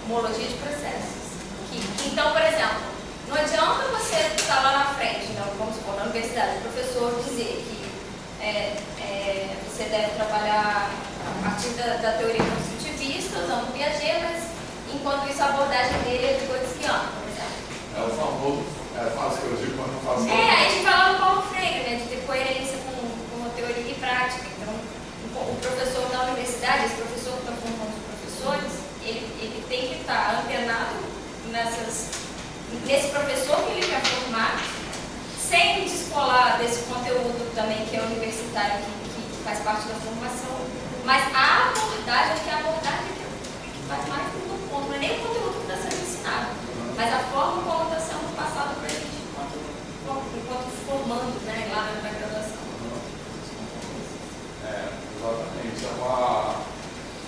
homologia de processos. Então, por exemplo, não adianta você estar lá na frente, então, vamos supor, na universidade, o professor dizer que você deve trabalhar a partir da teoria construtivista, usando Piaget, mas enquanto isso a abordagem dele é de Gotskiana, por exemplo.
é o famoso, fácil que eu digo, mas não faço.
A gente fala no Paulo Freire, né, de ter coerência com a teoria e prática. Então, o professor da universidade, esse professor que está formando os professores, ele tem que estar antenado nesse professor que ele quer formar, sem descolar desse conteúdo também que é universitário, que faz parte da formação, mas a abordagem, acho que é a abordagem que faz mais do ponto, não é nem o conteúdo que está sendo ensinado, mas a forma como está sendo passado para a gente enquanto formando, né, lá na graduação.
Exatamente.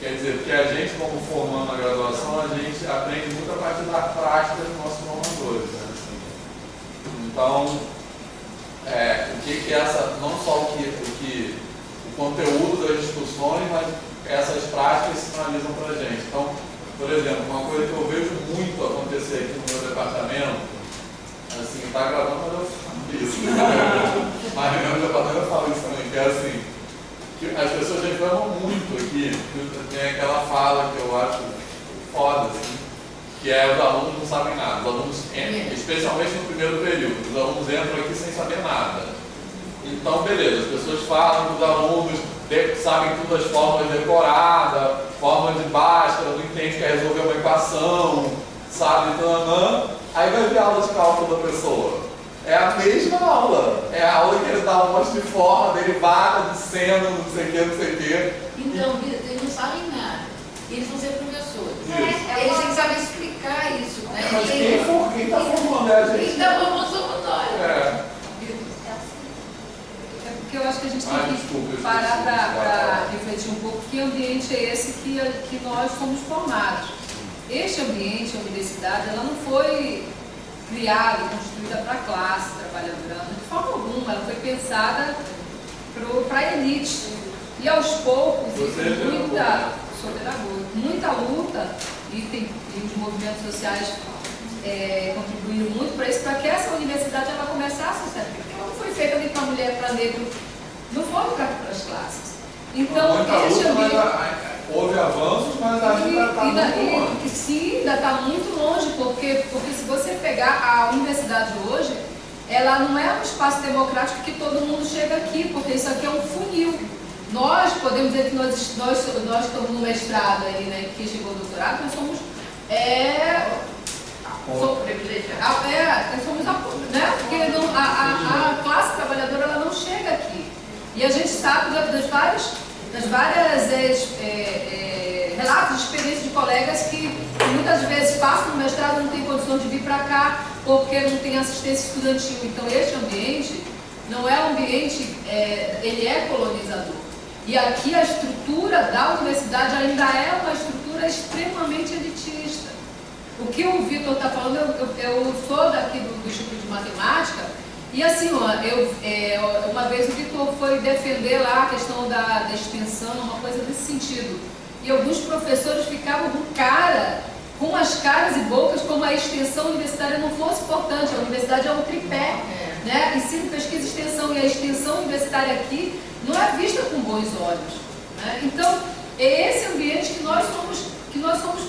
Quer dizer, porque a gente, como formando na graduação, a gente aprende muito a partir da prática dos nossos formadores, né? Assim. Então, o que essa, não só o conteúdo das discussões, mas essas práticas sinalizam para a gente. Então, por exemplo, uma coisa que eu vejo muito acontecer aqui no meu departamento, assim, está gravando, mas eu falo isso. Mas no meu departamento eu falo isso também, que é assim, que as pessoas reclamam muito aqui, tem aquela fala que eu acho foda, assim, que é os alunos não sabem nada. Os alunos, especialmente no primeiro período, os alunos entram aqui sem saber nada. Então, beleza, as pessoas falam que os alunos sabem todas as fórmulas decoradas, fórmula de Bhaskara, não entende que é resolver uma equação, sabe, aí vai ver a aula de cálculo da pessoa. É a mesma aula. É a aula que ele dá um monte de forma, derivada, de seno, não sei o que.
Então, eles não sabem nada. Eles vão ser professores.
Eles
têm que saber explicar isso, né?
Mas quem está formando é a gente?
Quem está formando somos nós.
Porque eu acho que a gente tem que parar para refletir um pouco que ambiente é esse que nós somos formados. Este ambiente, a universidade, ela não foi criada, construída para a classe trabalhadora, de forma alguma, ela foi pensada para a elite. E aos poucos, muita luta, e os movimentos sociais contribuíram muito para isso, para que essa universidade ela começasse a ser, porque ela não foi feita nem para mulher, para negro, não foi para as classes. Então, este ambiente...
Houve avanços, mas ainda está muito longe.
Sim, ainda está muito longe, porque se você pegar a universidade hoje, ela não é um espaço democrático que todo mundo chega aqui, porque isso aqui é um funil. Nós podemos dizer que nós estamos no mestrado aí, né, que chegou ao doutorado, nós somos privilegiados. Né, porque a classe trabalhadora ela não chega aqui. E a gente sabe das várias relatos de experiência de colegas que muitas vezes passam no mestrado e não têm condição de vir para cá porque não tem assistência estudantil. Então, este ambiente não é um ambiente, ele é colonizador. E aqui a estrutura da universidade ainda é uma estrutura extremamente elitista. O que o Vitor está falando, eu sou daqui do Instituto de Matemática. E assim, uma vez o Vitor foi defender lá a questão da extensão, uma coisa desse sentido. E alguns professores ficavam com as caras e bocas como a extensão universitária não fosse importante. A universidade é um tripé, né? Ensino, pesquisa e extensão. E a extensão universitária aqui não é vista com bons olhos, né? Então, é esse ambiente que nós somos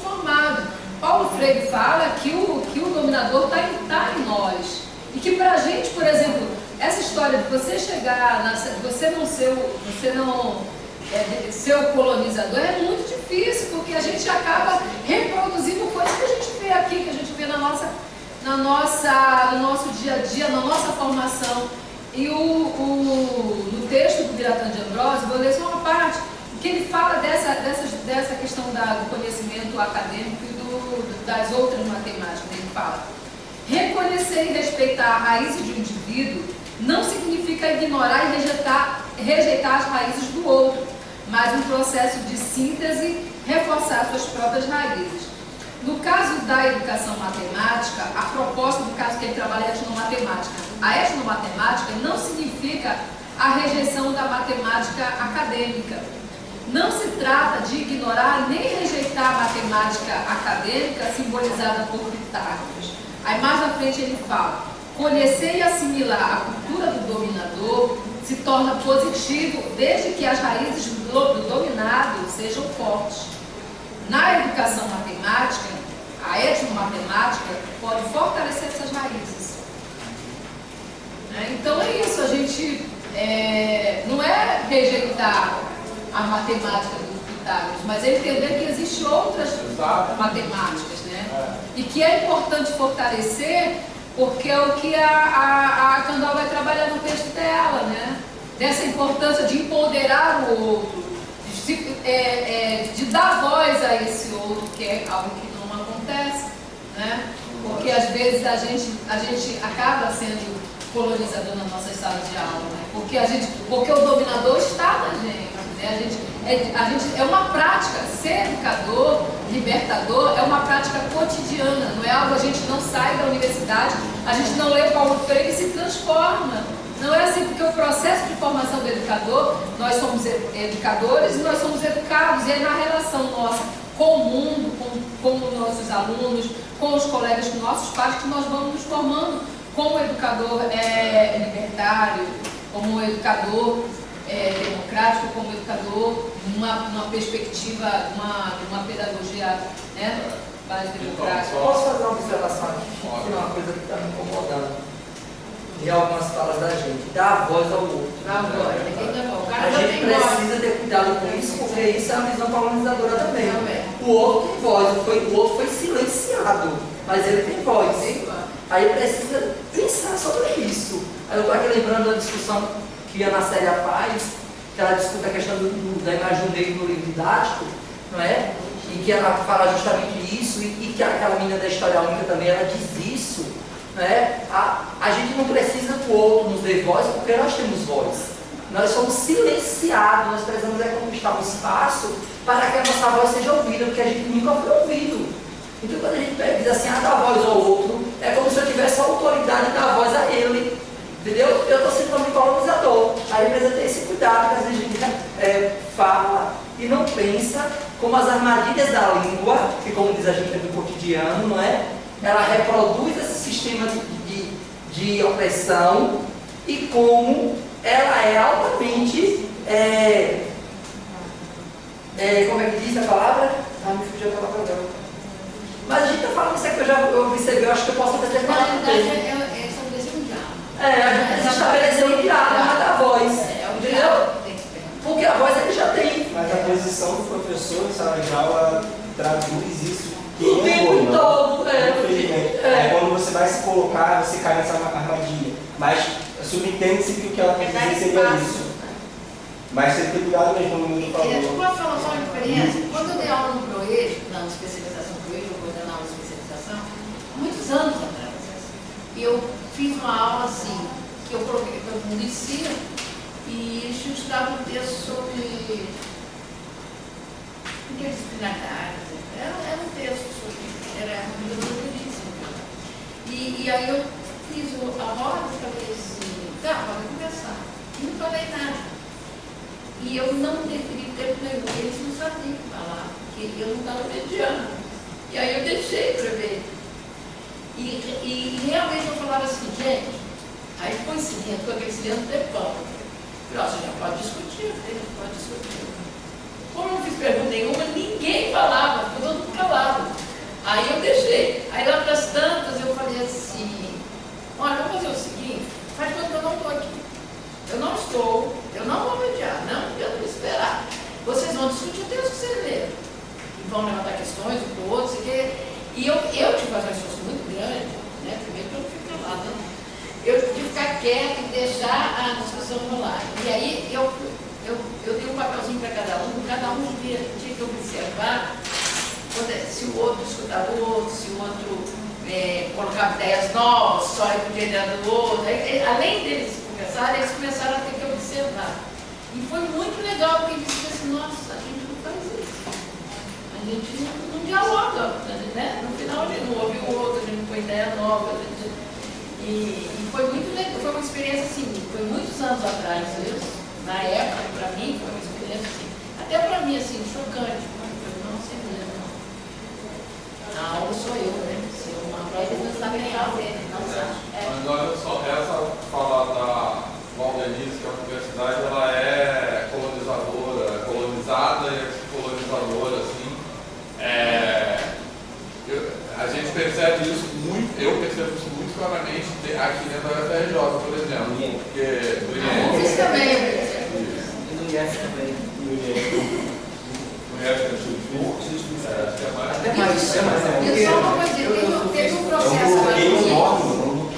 formados. Paulo Freire fala que o dominador está em nós. E que pra gente, por exemplo, essa história de você chegar, você não ser o colonizador é muito difícil, porque a gente acaba reproduzindo coisas que a gente vê aqui, que a gente vê no nosso dia a dia, na nossa formação. E no texto do Biratan de Ambrosio, vou ler só uma parte, que ele fala dessa questão do conhecimento acadêmico e das outras matemáticas. Ele fala: reconhecer e respeitar a raiz de um indivíduo não significa ignorar e rejeitar as raízes do outro, mas um processo de síntese reforçar suas próprias raízes. No caso da educação matemática, a proposta do caso que ele trabalha é etnomatemática. A etnomatemática não significa a rejeição da matemática acadêmica. Não se trata de ignorar nem rejeitar a matemática acadêmica simbolizada por Pitágoras. Aí mais na frente ele fala: conhecer e assimilar a cultura do dominador se torna positivo desde que as raízes do dominado sejam fortes. Na educação matemática, a etnomatemática pode fortalecer essas raízes. Então é isso, a gente não é rejeitar a matemática do Pitágoras, mas é entender que existem outras matemáticas, né? E que é importante fortalecer, porque é o que a Kandal vai trabalhar no texto dela, né? Dessa importância de empoderar o outro, de dar voz a esse outro, que é algo que não acontece, né? Porque às vezes a gente acaba sendo colonizador nas nossas salas de aula, né? Porque o dominador está na gente, né? É uma prática, ser educador, libertador, é uma prática cotidiana, não é algo, a gente não sai da universidade, a gente não lê Paulo Freire e se transforma. Não é assim, porque o processo de formação do educador, nós somos educadores e nós somos educados, e é na relação nossa com o mundo, com os nossos alunos, com os colegas, com nossos pais, que nós vamos nos formando como educador libertário, como educador democrático, como educador numa perspectiva, uma pedagogia, né, mais democrática.
Posso fazer uma observação aqui? Tem uma coisa que está me incomodando de algumas falas da gente: dar voz ao outro.
Dá voz, ninguém dá voz. O cara
A
já
gente
tem voz.
precisa ter cuidado com isso, porque isso é uma visão colonizadora também. O outro tem voz, o outro foi silenciado, mas ele tem voz. Aí precisa pensar sobre isso. Aí eu estou aqui lembrando da discussão que ia na série A Paz, que ela discute a questão da imagem do negro no livro didático, não é? E que ela fala justamente isso, e que aquela menina da História Única também, ela diz isso, não é? A gente não precisa que o outro nos dê voz, porque nós temos voz. Nós somos silenciados, nós precisamos conquistar um espaço para que a nossa voz seja ouvida, porque a gente nunca foi ouvido. Então quando a gente diz assim, dá voz ao outro, é como se eu tivesse a autoridade de dar voz a ele. Entendeu? Eu estou sendo um colonizador. Aí precisa ter esse cuidado, que às vezes a gente fala e não pensa como as armadilhas da língua, que como diz a gente no cotidiano, não é? Ela reproduz esse sistema de opressão, e como ela é altamente, como é que diz a palavra? Me fugiu a palavra agora. Mas a gente está falando isso aqui, eu observei, eu acho que eu posso até ter
Na
falado.
verdade, é estabelecer um diálogo.
A gente estabeleceu um diálogo da voz, entendeu? Porque a voz ele já tem.
Mas a posição do professor em sala de aula traduz isso
O tempo todo,
infelizmente. É quando você vai se colocar, você cai nessa armadilha. Mas subentende-se que o que ela quer dizer seria isso. Mas você tem que cuidado mesmo no mundo falou.
Eu posso falar só uma experiência? Quando eu dei aula no ProEjo, na especialização ProEjo, eu vou dar aula de especialização, há muitos anos atrás, e eu fiz uma aula assim, que eu coloquei para o mundo em si, e eles tinham estudado um texto sobre interdisciplinaridade. Era um texto sobre, era uma biologia. E aí eu fiz a roda e falei assim, tá, pode começar. E não falei nada. E eu não deferi tempo nenhum, eles não sabiam falar, porque eu não estava mediando. E aí eu deixei para ver. E realmente eu falava assim, gente, aí foi seguindo, com aquele silêncio de pão. Nossa, já pode discutir, pode discutir. Como eu não fiz pergunta nenhuma, ninguém falava, ficou todo mundo calado. Aí eu deixei. Aí lá para as tantas eu falei assim, olha, vamos fazer o seguinte, faz conta que eu não estou aqui. Eu não vou mediar, eu não vou esperar. Vocês vão discutir o texto que vocês leram. E vão levantar questões um do outro, sei que. E eu tive que fazer um esforço muito grande, né? Primeiro que eu não fico calada, né? Eu tive que ficar quieta e deixar a discussão rolar. E aí eu dei um papelzinho para cada um tinha que observar se o outro escutava o outro, se o outro colocava ideias novas, só repetia a ideia do outro. Além deles conversarem, eles começaram a ter que observar. E foi muito legal, porque eles disseram assim, nossa, a gente não faz isso. A gente não dialoga, né? No final, nova. E foi muito legal, foi uma experiência assim, foi muitos anos atrás isso. Na época, para mim, foi uma experiência assim, até para mim, assim, chocante. Não sei mesmo. A aula sou eu, né? Se eu uma prova, não sabe nem a ver, não sabe.
Mas olha só, essa fala da Valdenice, que a universidade ela é colonizadora, colonizada e colonizadora, assim. A gente percebe isso muito, eu percebo isso muito claramente aqui dentro da UFRJ, por exemplo. Porque do IEM.
Isso também.
E no IEF também.
No IEF tem acho que é mais.
Até mais.
E só uma coisa, teve um processo lá no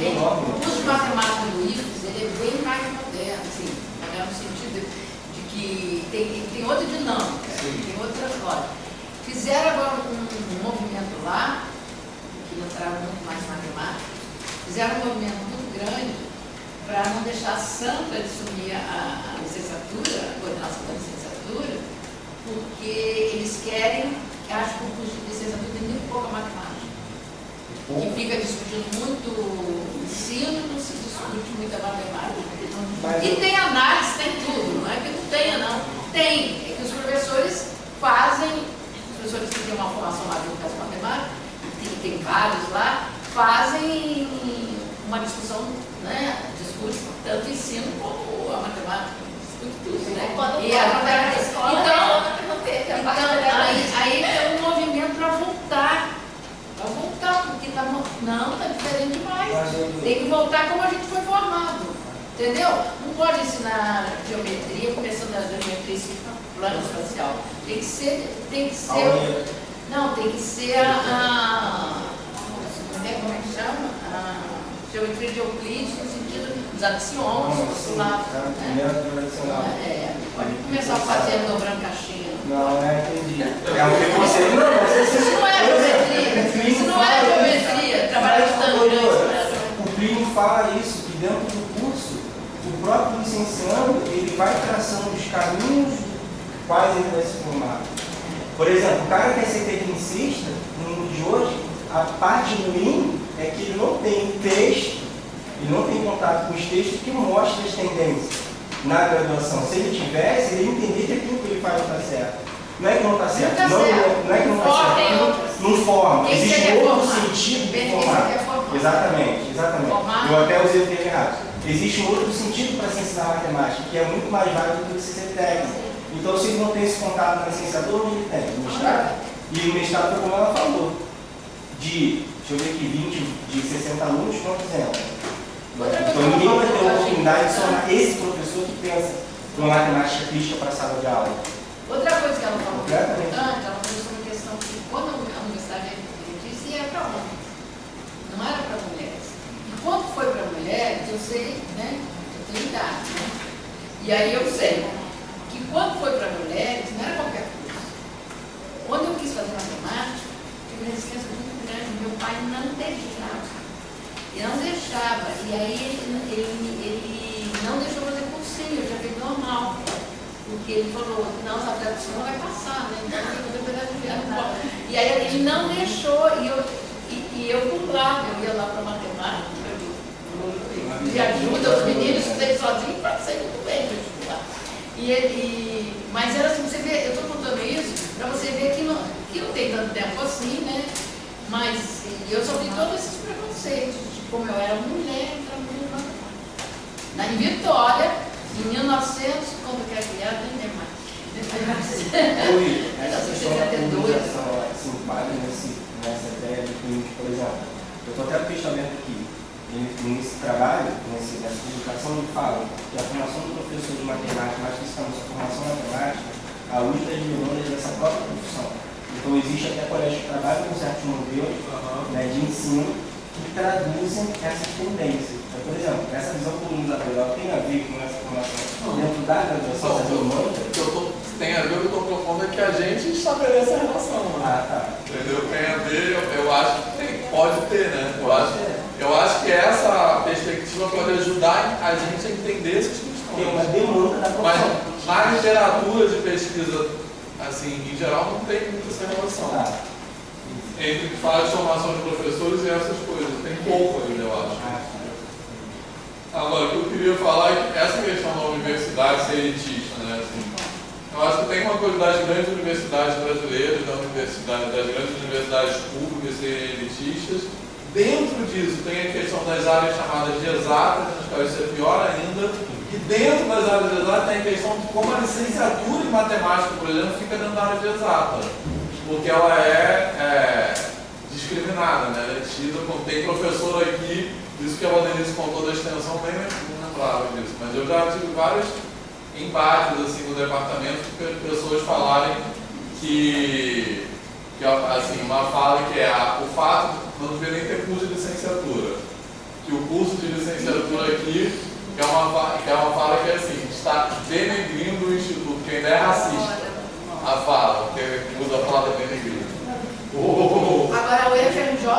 enorme.
O curso de matemática do IFES, ele é bem mais moderno, assim, moderno no sentido de que tem outra dinâmica, tem outra coisa. Fizeram agora um movimento lá, que entraram muito mais em matemática, fizeram um movimento muito grande para não deixar a Santa de assumir a licenciatura, a coordenação da licenciatura, porque eles querem, acho que o curso de licenciatura tem muito pouca matemática. Que fica discutindo muito ensino, não se discute muita matemática. E tem análise, tem tudo, não é que não tenha, não. Tem, é que os professores fazem, os professores que têm uma formação mais de educação matemática, tem vários lá, fazem uma discussão, né? Discute tanto o ensino como a matemática, discute tudo, né? E a escola, então aí tem um movimento para voltar. Vai voltar, porque está diferente demais. Tem que voltar como a gente foi formado. Entendeu? Não pode ensinar geometria, começando a geometria plano espacial. Tem que ser. Não, tem que ser como é que chama? A geometria de Euclides, no sentido dos axiomas, dos postulados. Pode começar fazendo dobrando caixinha.
Não, entendi. É um preconceito. Não, mas
isso não é geometria. Isso não é geometria. Trabalhar de tangentes.
O Plínio fala isso, que dentro do curso, o próprio licenciando, ele vai traçando os caminhos quais ele vai se formar. Por exemplo, o cara que quer ser tecnicista, no mundo de hoje, a parte ruim é que ele não tem texto, ele não tem contato com os textos que mostram as tendências na graduação. Se ele tivesse, ele ia entender que aquilo que ele faz não está certo. Não é que não está certo, não é que não está certo, não forma. Existe um outro sentido de formar. Exatamente. Eu até usei o termo errado. Existe um outro sentido para se ensinar matemática, que é muito mais válido do que se ser técnico. Então, se ele não tem esse contato na licenciatura, ele tem no mestrado. E o mestrado foi como ela falou, deixa eu ver aqui, 20, de 60 alunos, quantos entram? Então, ninguém vai ter a oportunidade de tornar esse professor que pensa uma matemática crítica para a sala de aula.
Outra coisa que ela falou importante, ela falou sobre a questão que quando a universidade disse, era para homens, não era para mulheres. E quando foi para mulheres, eu sei, né, eu tenho idade, né? E aí eu sei que quando foi para mulheres, não era qualquer coisa. Quando eu quis fazer matemática, tive uma resistência muito grande, meu pai não deixava. Ele não deixava, e aí ele não deixou fazer cursinho, eu já fiz normal. Porque ele falou, não, essa tradução não vai passar, né? Então eu vou pegar de viagem. E aí ele não deixou, e eu pulava, eu ia lá para matemática, de ajuda os meninos, estudei sozinho, passei muito bem para estudar. Mas era assim, você vê, eu estou contando isso para você ver que não tem tanto tempo assim, né? Mas eu sofri todos esses preconceitos, de como eu era mulher, em Vitória, em 1900, quando eu era criada, nem lembro mais.
Essa questão da comunicação simpática nessa ideia de que, por exemplo, eu estou até com o testamento aqui, nesse trabalho, nessa publicação, ele fala que a formação do professor de matemática, mais especificamente a formação matemática, a luz das demandas dessa própria profissão. Então, existe até colégios que trabalham com certos modelos de ensino que traduzem essas tendências. Então, por exemplo, essa visão colonizadora tem a ver com essa formação dentro da graduação da demanda?
Tem a ver, o que eu estou propondo é que a gente estabeleça a relação. Né? Entendeu? Tem a ver, eu acho que tem, pode ter, né? Eu acho que essa perspectiva pode ajudar a gente a entender essas questões.
Tem uma demanda da profissão.
Mas na literatura de pesquisa, assim, em geral, não tem muita essa relação. Entre que faz formação de professores e essas coisas. Tem pouco ainda, eu acho. Agora, o que eu queria falar é que essa questão da universidade ser elitista, né? Assim, eu acho que tem uma coisa das grandes universidades brasileiras, das grandes universidades públicas serem elitistas. Dentro disso tem a questão das áreas chamadas de exatas, acho que isso é pior ainda. E dentro das áreas de exatas tem a questão de como a licenciatura em matemática, por exemplo, fica dentro da área de exata. Porque ela é discriminada, né? Ela é tida, como tem professor aqui, isso que a Denise contou da extensão, nem lembrava disso. Mas eu já tive vários embates assim, no departamento de pessoas falarem que assim, uma fala que é o fato de não devia nem ter curso de licenciatura. Que o curso de licenciatura aqui é uma fala que é assim, está denegrindo o instituto, que ainda é racista. A fala, que usa a palavra denegrindo.
Agora, o FMJ é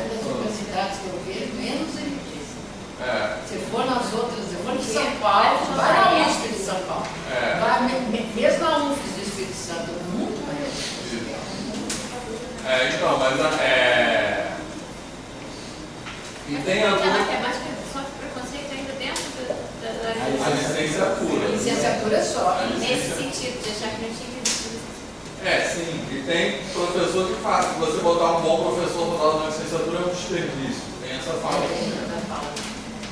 das universidades que eu vejo menos elitista. Se for nas outras, se for de São Paulo, vai na USP de São Paulo. Mesmo na UFES do Espírito Santo, muito mais elitista.
Então, mas e tem
a matemática só preconceito ainda dentro da
licenciatura.
A licenciatura é só.
Nesse sentido, de achar que não tinha que existir.
Sim. E tem professor que fala que você botar um bom professor no lado da licenciatura é um desperdício. Tem essa fala.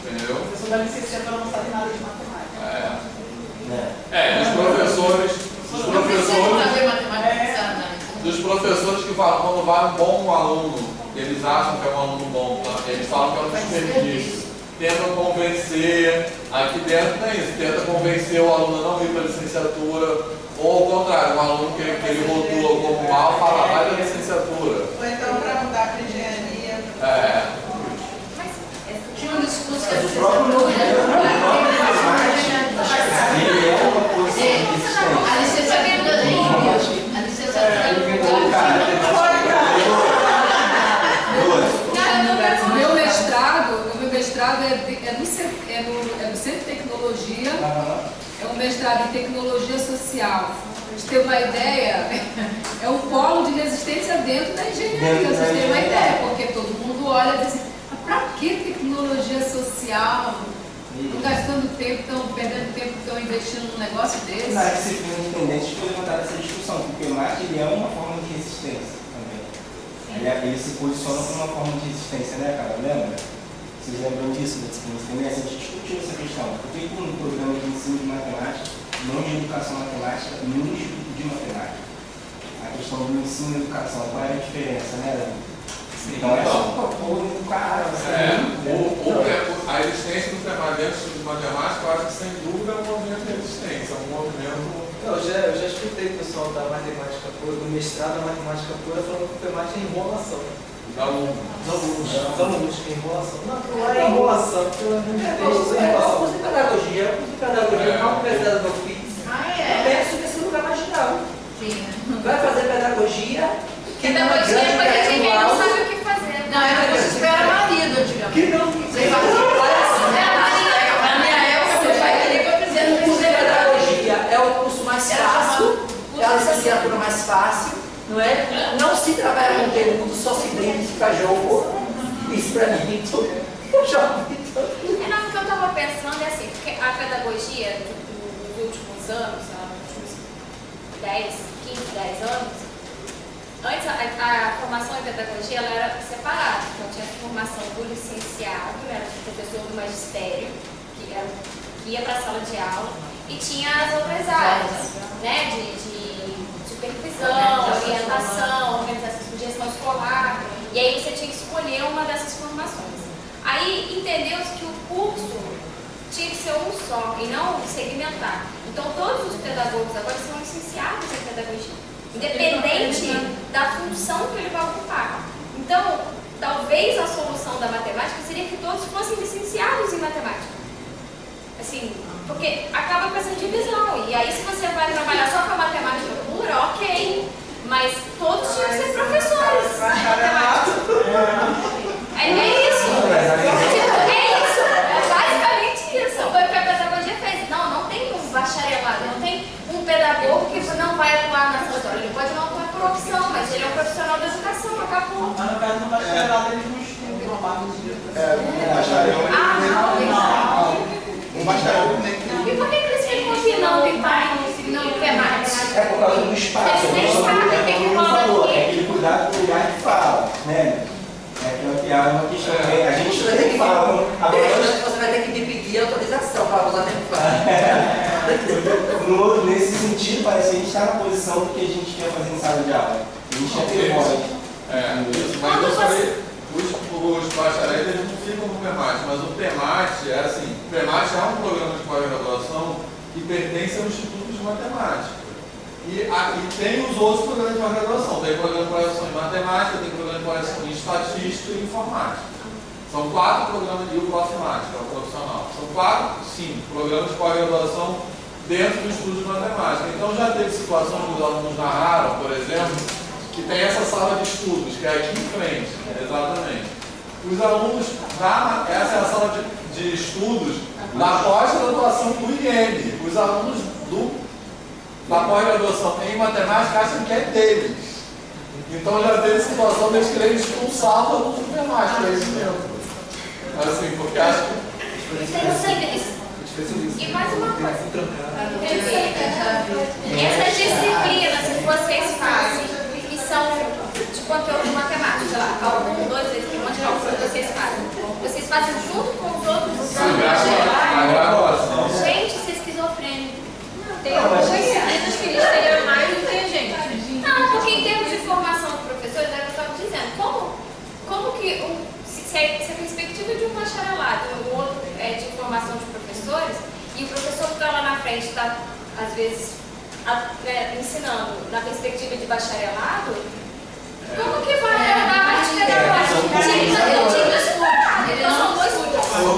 Entendeu?
O professor da licenciatura não sabe nada de matemática.
Dos professores que falam quando vai um bom aluno, eles acham que é um aluno bom, tá? Eles falam que é um desperdício. Tentam convencer, aqui dentro tem isso, tenta convencer o aluno a não ir para a licenciatura, ou ao contrário, um aluno que ele rotula como mal, fala, vai para a licenciatura.
Ou então para mudar para engenharia.
Tinha um discurso que a licenciatura meu mestrado é no Centro de Tecnologia, é um mestrado em Tecnologia Social. Para vocês terem uma ideia, é um polo de resistência dentro da engenharia, vocês terem uma ideia, porque todo mundo olha e diz assim, para que tecnologia social? Estão gastando tempo, estão perdendo tempo, estão investindo num negócio desse.
Na disciplina independente foi levantada essa discussão, porque o Mach é uma forma de resistência também. Ele se posiciona como uma forma de resistência, né, cara? Lembra? Vocês lembram disso da disciplina independente? A gente discutiu essa questão. Por que no programa de ensino de matemática, não de educação matemática, no instituto de matemática? A questão do ensino e educação, qual é a diferença, né? Então é só um povo do caralho.
A existência do tema dentro de matemática, eu acho que sem dúvida é um movimento de resistência, um movimento.
Eu já escutei o pessoal da matemática pura, do mestrado da matemática pura, falando que matemática é enrolação.
Os
alunos que é enrolação. Não, não é enrolação, porque eu não enrolação. Curso de pedagogia, não é universidade do meu filho. Eu penso nesse lugar marginal. Vai fazer pedagogia.
Pedagogia é para quem não sabe o que fazer.
Não, era que você era marido, antigamente.
Que não.
Você na minha época, você vai querer que eu fizesse
o curso de pedagogia é o curso mais fácil, é a licenciatura mais fácil, não é? Não se trabalha com conteúdo, só se brinca e fica jogo. Isso para mim, eu já vi tudo.
O que eu estava pensando é assim, porque a pedagogia dos últimos anos, nos últimos 10 anos, antes, a formação em pedagogia ela era separada. Então, tinha a formação do licenciado, era o professor do magistério, que ia para a sala de aula, e tinha as outras áreas, né, de supervisão, orientação, organização de gestão escolar, e aí você tinha que escolher uma dessas formações. Aí, entendeu-se que o curso tinha que ser um só, e não segmentar. Então, todos os pedagogos agora são licenciados em pedagogia, independente da função que ele vai ocupar. Então, talvez a solução da matemática seria que todos fossem licenciados em matemática. Assim, porque acaba com essa divisão. E aí, se você vai trabalhar só com a matemática pura, ok. Mas todos tinham que ser professores de matemática. É isso. É basicamente isso. Foi o que a pedagogia fez. Não tem um bacharelado, não tem um pedagogo que não vai atuar na sala de aula. Ele pode não atuar por opção, mas ele é um profissional da educação, acabou.
Mas no caso do bacharelado, eles não estudam formato de
legal, é uma questão que a gente
Você vai ter que,
fala.
você vai ter que me pedir autorização para usar tempo.
Nesse sentido, parece que a gente está na posição do que a gente quer fazer em sala de aula. A gente já tem voz.
Isso, mas eu falei, os bacharéis eles não ficam no PEMAT, mas o PEMAT é assim, o PEMAT é um programa de pós-graduação que pertence ao Instituto de Matemática. E tem os outros programas de pós-graduação. Tem programa de pós-graduação em matemática, tem programa de pós-graduação em estatística e informática. São 4 programas, e o Profimática, é o profissional. São 5 programas de pós-graduação dentro do estudo de matemática. Então já teve situação que os alunos narraram, por exemplo, que tem essa sala de estudos, que é aqui em frente, exatamente. Os alunos, essa é a sala de estudos da pós-graduação do IEM. Os alunos da pós-graduação em matemática acham que é deles. Então já teve situação deles quererem expulsar os alunos do matemática, é isso mesmo. Assim, porque acho que...
E mais uma coisa. Essas disciplinas que vocês fazem, que são de conteúdo de matemática, sei lá, cálculo 1, 2, 3, um monte de cálculo que vocês fazem junto com os outros alunos. Gente, isso é esquizofrênico. Tem algumas disciplinas que eles teriam mais do que a gente. Não, porque em termos de formação de professores, é o que eu estava dizendo. Como que se a perspectiva de um bacharelado e o outro é de formação de professores, e o professor que está lá na frente está, às vezes, ensinando na perspectiva de bacharelado, como que vai dar mais de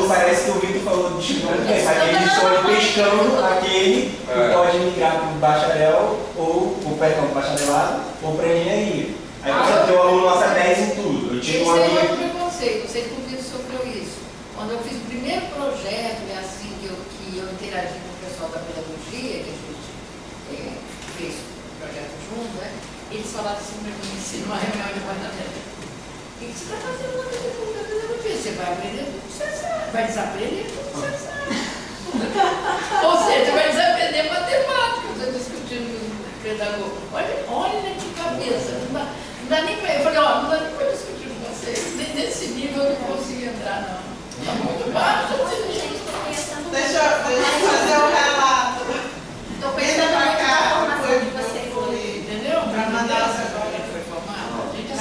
Parece que o Vitor falou de estudante, mas aqui eles estão pescando aquele que pode migrar para o bacharel, ou perdão, bacharelado, ou para engenharia. Aí você tem o aluno nota 10 em tudo. Eu tinha um amigo.
Isso é um preconceito, não sei se o Vitor sofreu isso. Quando eu fiz o primeiro projeto, assim, que eu interagi com o pessoal da pedagogia, que a gente fez o projeto junto, né? Eles falaram assim para mim, numa reunião de departamento: o que você está fazendo na pedagogia? Você vai aprender tudo que você sabe, vai desaprender tudo que você sabe. Ou seja, vai desaprender matemática, você discutindo com o pedagogo. Olha que cabeça, não dá nem para. Eu falei: ó, não dá nem para discutir com vocês, nesse nível eu não consigo entrar, não. Está muito baixo.
Deixa eu fazer um relato.
Estou pensando muito na formação de vocês hoje.
Entendeu?
Para mandar essa agora.
Foi formado. A gente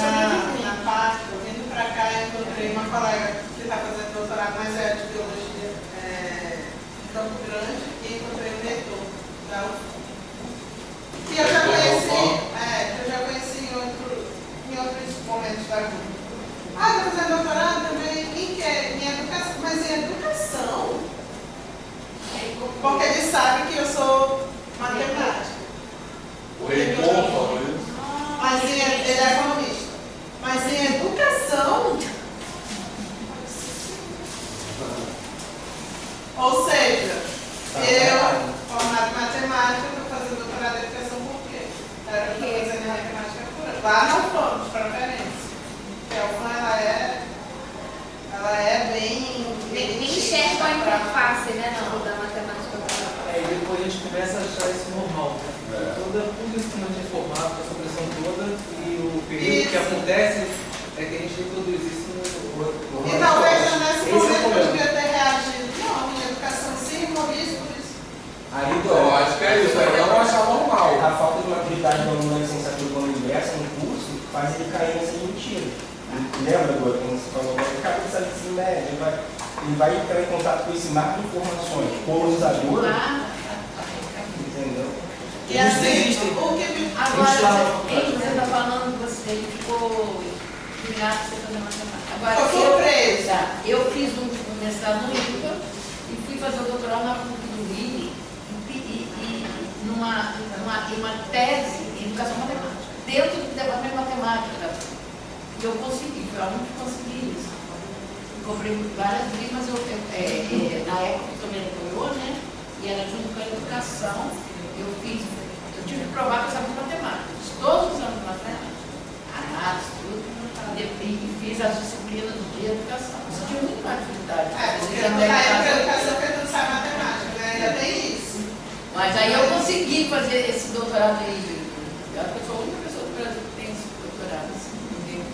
Na Páscoa, vindo para cá, eu encontrei uma colega que está fazendo doutorado, mas é de biologia em Campo Grande, e encontrei o reitor da UFO. Que eu já conheci em outros momentos da vida. Está fazendo doutorado também em educação, mas em educação. Porque eles sabem que eu sou matemática.
O reitor falou isso.
Mas ele é economista. Mas em educação, ou seja, eu, formado em matemática, estou fazendo doutorado em educação por quê? Era para fazer matemática pura. Lá não fomos, preferência. Porque a UFAM, ela é bem...
Nem enxerga a interface, né, não, da matemática.
E depois a gente começa a achar isso normal. Tudo isso que a gente é formado, com essa pressão toda, e o período que acontece é que a gente reproduz isso no outro.
E talvez nesse momento eu devia ter reagido. Não, minha educação sim, por isso.
Aí,
Eu acho que é isso, aí eu não achar normal.
A falta de maturidade do aluno na licenciatura quando ingressa no curso faz ele cair nessa mentira. Lembra, agora, quando você falou, o cara que sabe ensino médio, ele vai entrar em contato com esse mar de informações, colonizador, entendeu?
E assim, o que
agora, você está falando, ele ficou virado para você fazer matemática. Agora,
ficou preso.
Eu fiz um mestrado no INCA e fui fazer o doutorado na PUC do Rio e uma tese em educação matemática, dentro do departamento de matemática da PUC. E eu consegui, foi a única que consegui isso. Comprei várias livros, na época que também apoiou, né? E era junto com a educação. Eu tive que provar que eu sabia matemática. Todos os anos de matemática, análise, tudo. E fiz as disciplinas de educação. Isso tinha muito mais dificuldade.
Porque na época da educação que não sabe matemática, né? Ainda tem isso.
Mas aí eu consegui fazer esse doutorado aí. Eu acho que eu sou a única pessoa do Brasil que tem esse doutorado. Assim, entendeu?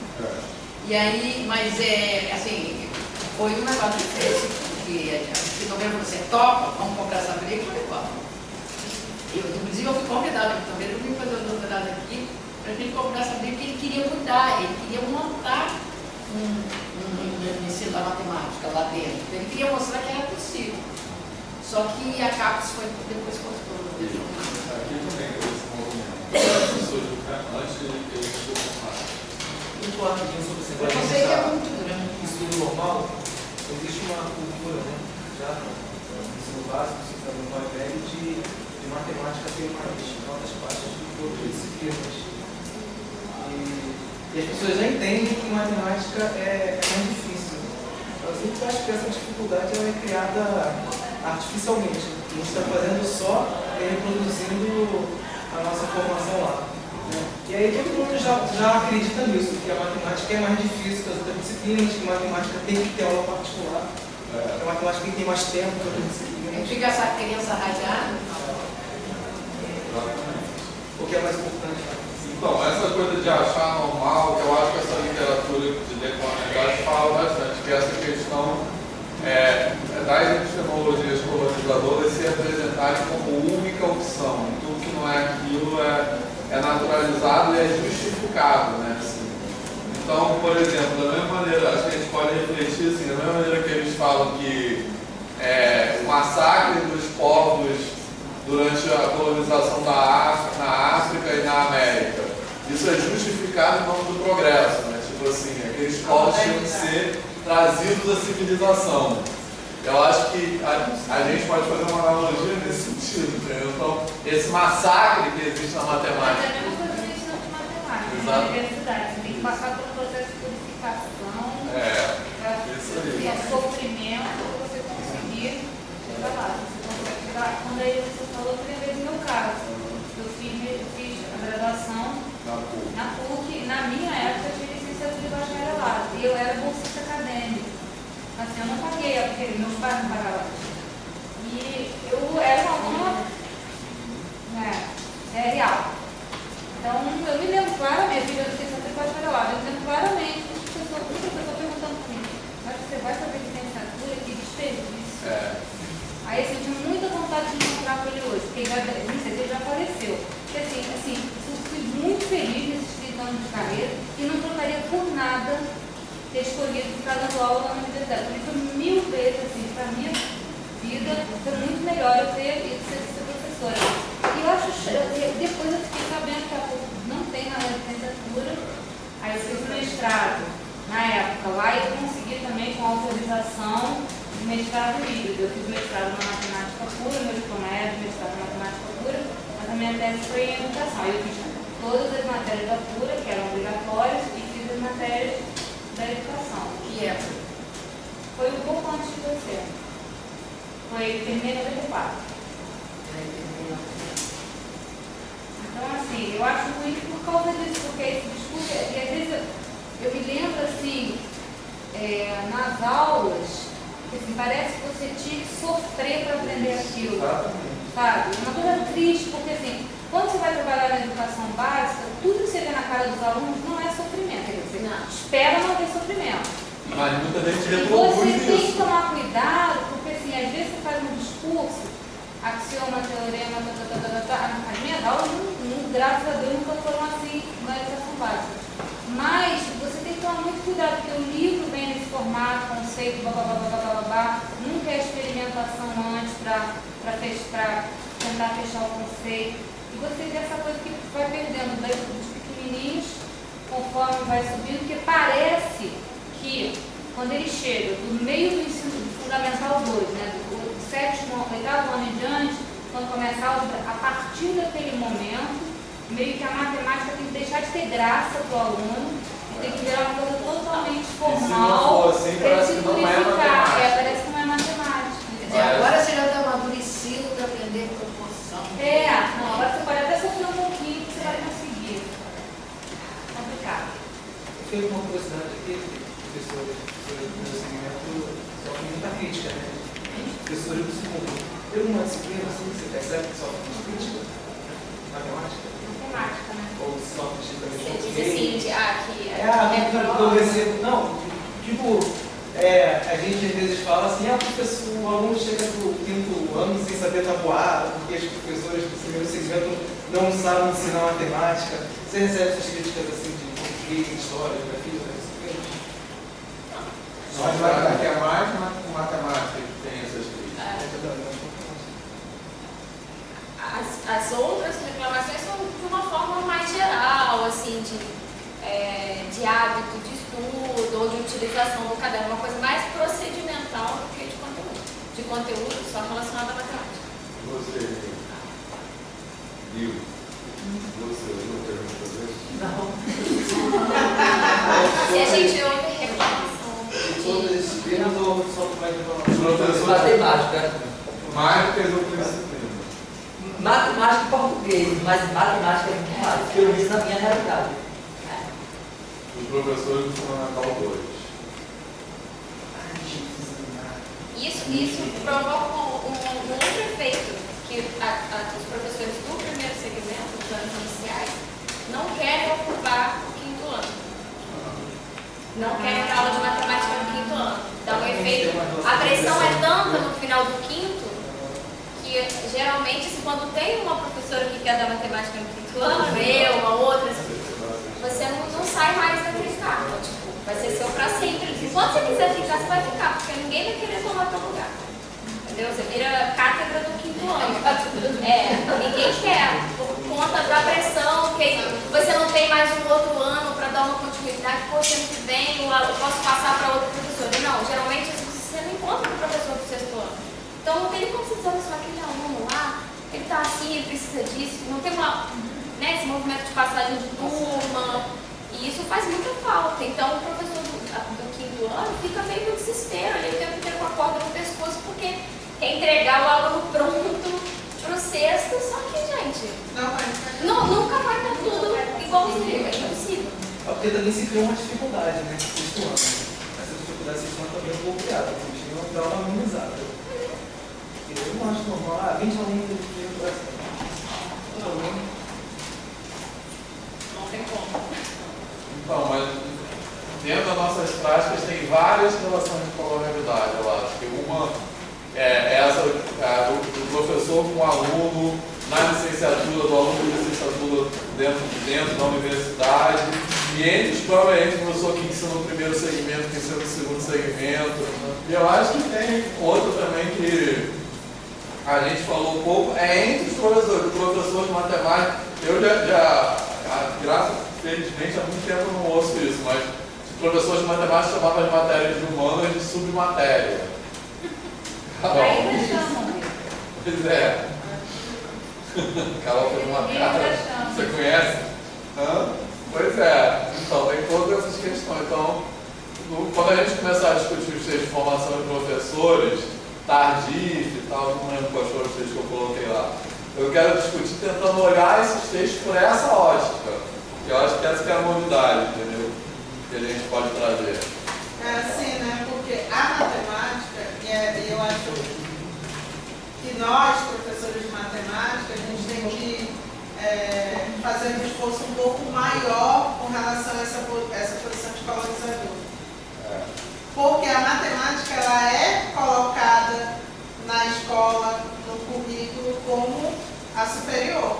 E aí, mas assim, foi um negócio difícil, porque o Tombeiro falou assim, topa, vamos comprar essa briga, eu falei, vamos. Inclusive eu fui convidada pelo Tombeiro, eu vim fazer o doutorado aqui, para a gente comprar essa briga, porque ele queria mudar, ele queria montar um ensino da matemática lá dentro. Ele queria mostrar que era possível. Só que a CAPES foi depois cortou.
Aqui também tem esse movimento. Antes de eles formarem.
Um ponto rapidinho sobre esse
O conceito é muito grande.
estudo normal, existe uma cultura, né, já no ensino básico, se também no iPad, de matemática ter mais notas baixas de todas as disciplinas. E as pessoas já entendem que matemática é mais difícil. Mas eu acho que essa dificuldade ela é criada artificialmente. O que a gente está fazendo só é reproduzindo a nossa formação lá. E aí todo mundo já acredita nisso, que a matemática é mais difícil que as outras disciplinas, que a matemática tem que ter aula particular, que a matemática tem que ter mais tempo que as outras disciplinas.
Fica essa criança radiada.
O que é mais importante?
Então, essa coisa de achar normal, eu acho que essa literatura de decolonialidade fala bastante, que essa questão das epistemologias colonizadoras se apresentarem como única opção. Tudo que não é aquilo é naturalizado e é justificado, né? Assim. Então, por exemplo, da mesma maneira, acho que a gente pode refletir assim, da mesma maneira que eles falam que o massacre dos povos durante a colonização na África e na América, isso é justificado em nome do progresso, né? Tipo assim, aqueles povos tinham que ser trazidos à civilização. Eu acho que a gente pode fazer uma analogia nesse sentido, entendeu? Então, esse massacre que existe na matemática.
Mas é a mesma coisa que a gente não de matemática, na universidade. Você tem que passar por um processo de purificação,
Isso aí.
é sofrimento para você conseguir chegar lá. Você consegue chegar lá. Quando aí você falou, eu lembrei do meu caso. Eu fiz a graduação na PUC, e na minha época eu tinha licenciatura de bacharelado, e eu era bolsista acadêmico. Assim, eu não paguei, porque meus pais não pagavam. E eu era uma aluna real. Então, eu me lembro claramente, eu fiz licenciatura de bacharelado, eu me lembro claramente, muita pessoa perguntando para mim, mas você vai fazer licenciatura? Que desperdício. Aí assim, eu tinha muita vontade de encontrar com ele hoje, porque ele já faleceu. Porque assim, eu fui muito feliz nesses 30 anos de carreira e não trocaria por nada ter escolhido ficar dando aula na universidade. Porque foi 1000 vezes, assim, para a minha vida, foi muito melhor eu ter ido ser professora. E eu acho, depois eu fiquei sabendo que a PUC não tem na licenciatura, aí eu fiz o mestrado na época lá e eu consegui também com autorização o mestrado híbrido. Eu fiz mestrado na matemática pura, meu diploma era de mestrado na matemática pura, mas a minha tese foi em educação. Eu fiz todas as matérias da pura, que eram obrigatórias, e fiz as matérias da educação.
Que é?
Foi um pouco antes de você. Terminei em 94. Então, assim, eu acho ruim por causa disso, porque esse discurso, e às vezes eu me lembro, assim, nas aulas, assim, parece que você tinha que sofrer para aprender aquilo. Sabe? Uma coisa triste, porque assim, quando você vai trabalhar na educação básica, tudo que você vê na cara dos alunos não é sofrimento. Quer dizer, espera não ter sofrimento.
Mas muita gente
E
reproduz
você tem que
isso.
tomar cuidado, porque assim, às vezes você faz um discurso, axioma, teorema, as minhas aulas, graças a Deus, nunca foram assim na educação básica. Mas você tem que tomar muito cuidado, porque o livro vem nesse formato, conceito, nunca é experimentação antes para tentar fechar o conceito. E você vê essa coisa que vai perdendo dos pequenininhos, conforme vai subindo, porque parece que quando ele chega do meio do ensino fundamental 2, né, do 7º, 8º ano em diante, quando começa a álgebra, a partir daquele momento, meio que a matemática tem que deixar de ter graça para o aluno, tem que virar uma coisa totalmente formal.
E se não for assim, parece que não é matemática.
Parece que não é matemática.
Quer dizer, agora você já está amadurecido para aprender proporção.
Não, agora você pode até sofrer um pouquinho que você vai conseguir. Complicado.
Eu fiquei com uma curiosidade aqui, professores do segmento, só com muita crítica, né? Professores do segundo. Tem uma disciplina assim, você percebe que só com crítica? Matemática?
matemática, né?
Ou soft também.
Você diz assim, que
Eu recebo, não, tipo, a gente às vezes fala assim, professor, o aluno chega do 5º ano sem saber tabuada, porque as professoras do primeiro segmento não sabem ensinar matemática. Você recebe essas críticas assim de português, história, geografia,
Mas que é mais matemática que tem essas críticas.
As outras reclamações são de uma forma mais geral, assim, de hábito de estudo ou de utilização do caderno, uma coisa mais procedimental do que de conteúdo. De conteúdo só relacionado à matemática.
Você, Nil, você não pergunta isso?
Não.
Se a gente ouve reclamação
Todas as disciplinas ou só mais
Professor,
Matemática.
mais do que as outras disciplinas.
Matemática e português, mas matemática é muito mais, porque eu vi isso na minha realidade.
Os professores do Fundamental 2.
Isso provoca um outro efeito, que os professores do primeiro segmento, dos anos iniciais, não querem ocupar o 5º ano. Não querem dar aula de matemática no 5º ano. Dá um efeito. A pressão é tanta no final do 5º que geralmente, quando tem uma professora que quer dar matemática no 5º ano, uma outra, você não sai mais daquele cargo. Tipo, vai ser seu para sempre. Enquanto você quiser ficar, você vai ficar, porque ninguém vai querer tomar teu lugar. Entendeu? Você vira cátedra do 5º ano. Ninguém quer, por conta da pressão, que você não tem mais um outro ano para dar uma continuidade, poxa, ano que vem eu posso passar para outro professor. Não, geralmente você não encontra o professor do 6º ano. Então não tem como você dizer, só aquele aluno lá, ele está assim, ele precisa disso, não tem esse movimento de passagem de turma, e isso faz muita falta. Então o professor do 5º ano fica meio no desespero, ele tem que ter com a corda no pescoço, porque quer entregar o aluno pronto para o 6º, só que, gente, nunca vai estar tudo igualzinho, é impossível.
Porque também se cria uma dificuldade, né? Essa dificuldade se torna também um pouco criada, porque a gente não dá uma minimizada. Eu não acho normal, 20 alunos de primeiro Brasil.
Não tem como.
Então, mas dentro das nossas práticas tem várias relações de colateralidade, eu acho. Que uma é essa do professor com o aluno na licenciatura, do aluno de licenciatura dentro da universidade, e entre o professor que ensina no primeiro segmento, que ensina no segundo segmento. E eu acho que tem outro também que a gente falou um pouco, entre os professores, o professor de matemática. Eu graças, felizmente, há muito tempo eu não ouço isso, mas os professores de matemática chamavam as matérias de humanas de submatéria.
Ainda chamam.
Pois é. Carol fez uma cara. Você conhece? Pois é. Então, tem todas essas questões. Então, quando a gente começar a discutir os textos de formação de professores, Tardif e tal, não lembro quais foram os textos que eu coloquei lá. Eu quero discutir tentando olhar esses textos por essa ótica. Eu acho que essa que é a novidade, entendeu? Que a gente pode trazer.
É assim, né? Porque a matemática, e eu acho que nós, professores de matemática, a gente tem que fazer um esforço um pouco maior com relação a essa posição de colonizador. Porque a matemática ela é colocada na escola, no currículo, como a superior.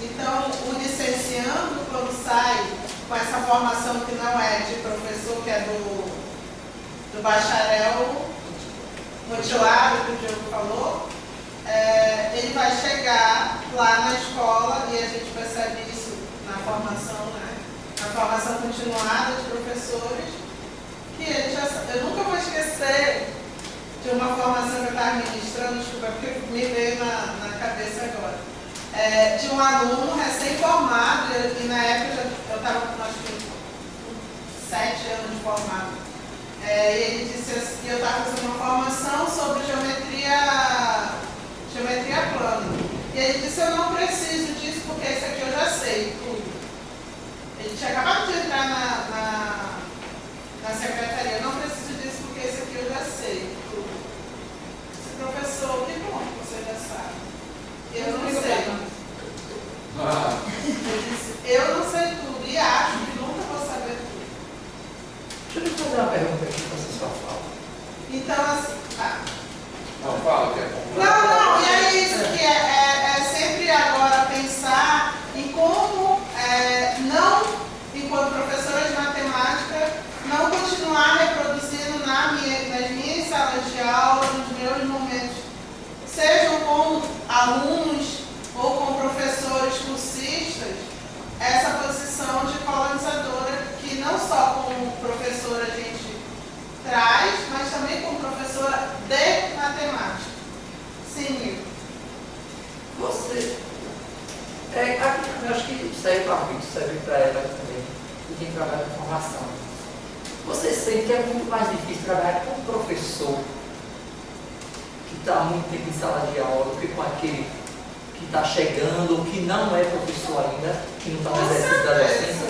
Então, o licenciando, quando sai com essa formação que não é de professor, que é do bacharel mutilado, que o Diogo falou, ele vai chegar lá na escola, e a gente percebe isso na formação, né? Na formação continuada de professores, que ele já, eu nunca vou esquecer de uma formação que eu estava ministrando, desculpa, porque me veio na cabeça agora, de um aluno recém-formado, e na época eu estava com acho que 7 anos de formado, e ele disse assim, que eu estava fazendo uma formação sobre geometria plana, e ele disse, eu não preciso disso porque isso aqui eu já sei tudo. Ele tinha acabado de entrar na secretaria, eu não preciso disso porque isso aqui eu já sei tudo. Esse professor, que bom que você já sabe. Eu não sei. nas minhas salas de aula, nos meus momentos, sejam como alunos ou como professores cursistas, essa posição de colonizadora que não só como professora a gente traz, mas também como professora de matemática. Sim,
Você, aqui, eu acho que serve para mim, serve para ela também, e quem trabalha com formação. Você sente que é muito mais difícil trabalhar com um professor que está há muito tempo em sala de aula do que com aquele que está chegando ou que não é professor ainda, que não está no exercício da docência?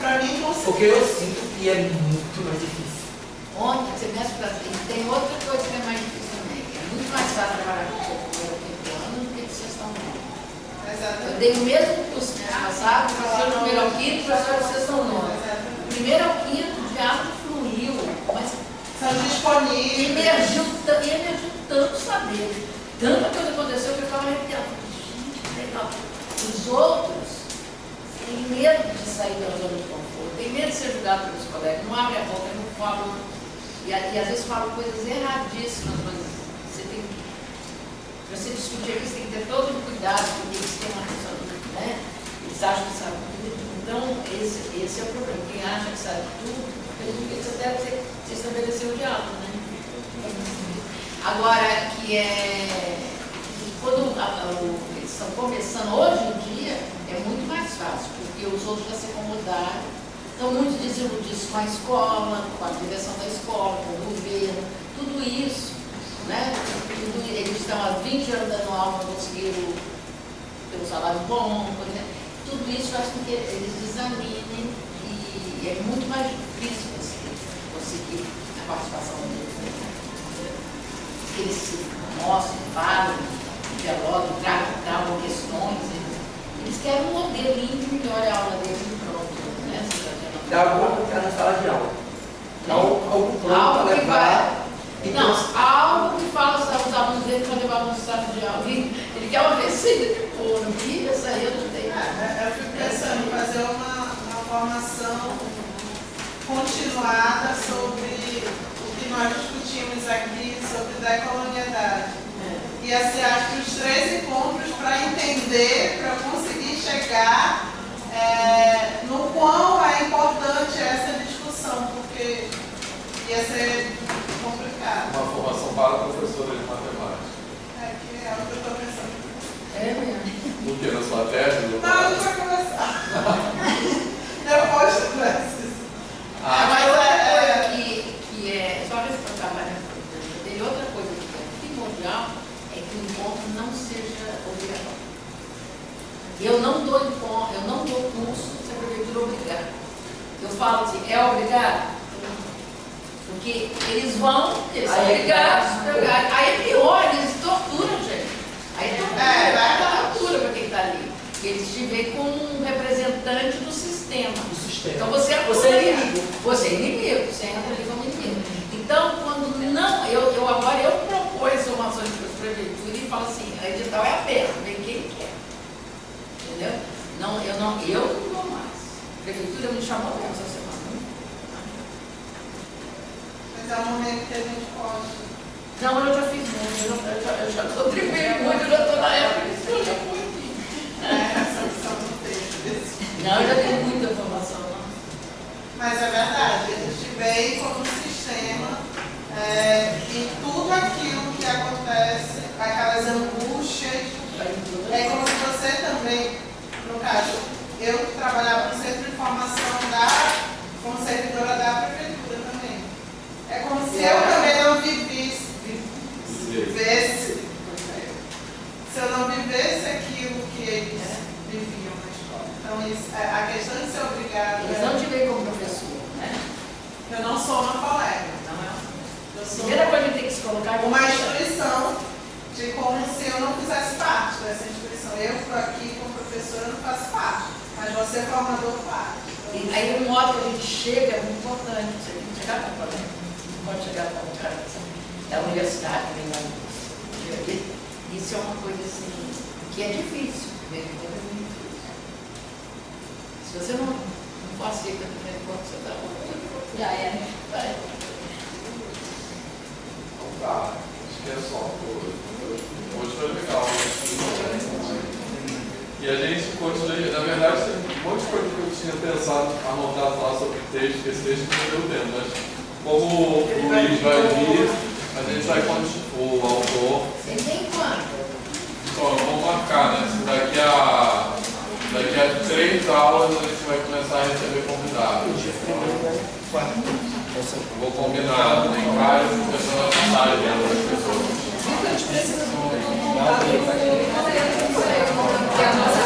para mim, com
Porque eu sinto que é muito mais difícil.
Ontem, você mexe para frente, tem outra coisa que é mais difícil também. É muito mais fácil trabalhar com o primeiro ou quinto ano do que com vocês estão no. Eu dei o mesmo curso mês passado, professor de primeiro ao quinto, professor de sexto ao nono. Primeiro ao quinto, o diálogo fluiu, mas
são disponíveis.
emergiu tanto saber. Tanta coisa aconteceu que eu estava arrepiada. Gente, que legal. Os outros têm medo de sair da zona de conforto, têm medo de ser julgado pelos colegas, não abre a boca, não fala. E às vezes falam coisas erradíssimas, mas você tem que. Para você discutir isso, tem que ter todo um cuidado, porque eles têm uma questão, né? Eles acham que sabem tudo. Então, esse é o problema. Quem acha que sabe tudo, isso deve ser se estabelecer o diálogo, né? Agora, que quando eles estão começando, hoje em dia, é muito mais fácil, porque os outros já se acomodaram, estão muito desiludidos com a escola, com a direção da escola, com o governo, tudo isso, né? Eles estão há 20 anos dando aula, não conseguiram ter um salário bom, né? Tudo isso faz com que eles desanimem e é muito mais difícil você conseguir a participação deles. Que eles se mostrem, falem, dialogam, tragam questões. Eles querem um modelinho que melhore a aula deles e pronto. Né?
Dá algo para na sala de aula. Algo pronto para levar.
Não, algo que fala os alunos dele para levar no sala de aula. Ele quer uma receita de bolo. E essa aí eu não tenho.
Eu fico pensando em fazer uma formação continuada sobre o que nós discutimos aqui, sobre decolonialidade. E assim, acho que os 3 encontros para entender, para conseguir chegar no quão é importante essa discussão, porque ia ser complicado.
Uma formação para professora de matemática.
Que é o que eu estou pensando.
É mesmo.
O que? Na sua tese?
Não, a gente vai começar. Depois tu precisa.
Mas outra coisa que é, só responder mais tem outra coisa que é primordial, é que o encontro não seja obrigatório. Eu não dou curso se a prefeitura obrigar. Eu falo assim, é obrigado? Porque eles são obrigados a pegar. Aí é pior, eles torturam, gente. Aí é tortura para quem está ali. Eles te veem como um representante do sistema. Então você é inimigo. Você é inimigo, você entra ali como inimigo. Então, quando não, agora eu proponho as formações para as prefeituras e falo assim, a edital é aberta, vem quem quer. Entendeu? Eu não dou mais. A prefeitura me chamou mesmo essa semana.
Mas é o momento que a gente pode.
Não, eu já fiz muito, eu já contribuí muito, eu já estou na época que eu já fui.
Essa opção não tem.
Não, eu já tenho muita formação. Não.
Mas é verdade, a gente veio como sistema e tudo aquilo que acontece, aquelas angústias, é como se você também, no caso, eu que trabalhava no centro de informação como servidora da prefeitura também. É como se eu também não vivesse, se eu não vivesse aquilo que eles viviam na escola. Então, a questão de ser obrigada.
Eles não te veem como professor, né?
Eu não sou uma colega.
Não é?
Eu sou
Primeira coisa que tem que se colocar é
uma instituição de como se eu não fizesse parte dessa instituição. Eu estou aqui como professora, eu não faço parte. Mas você é formador faz.
E aí o modo que a gente chega é muito importante. Você tem que chegar com o colega. Não pode chegar com o cara da universidade, nem da universidade. Isso é uma coisa assim, que é difícil. Mesmo, é muito difícil. Se você não for aceita no primeiro ponto, você está
Já é.
vai.
Tá, acho que é só. Hoje foi legal. E a gente continua, na verdade, tem um monte de coisa que eu tinha pensado, anotado lá sobre o texto, que esse texto não deu tempo, mas como o Luiz vai vir, a gente vai continuar, o autor.
Você tem quanto?
Bom, vamos marcar, né? Daqui a 3 aulas a gente vai começar a receber convidados. Eu vou combinar, tem várias pessoas na sala dentro das pessoas.
A gente precisa de um contato com o que a nossa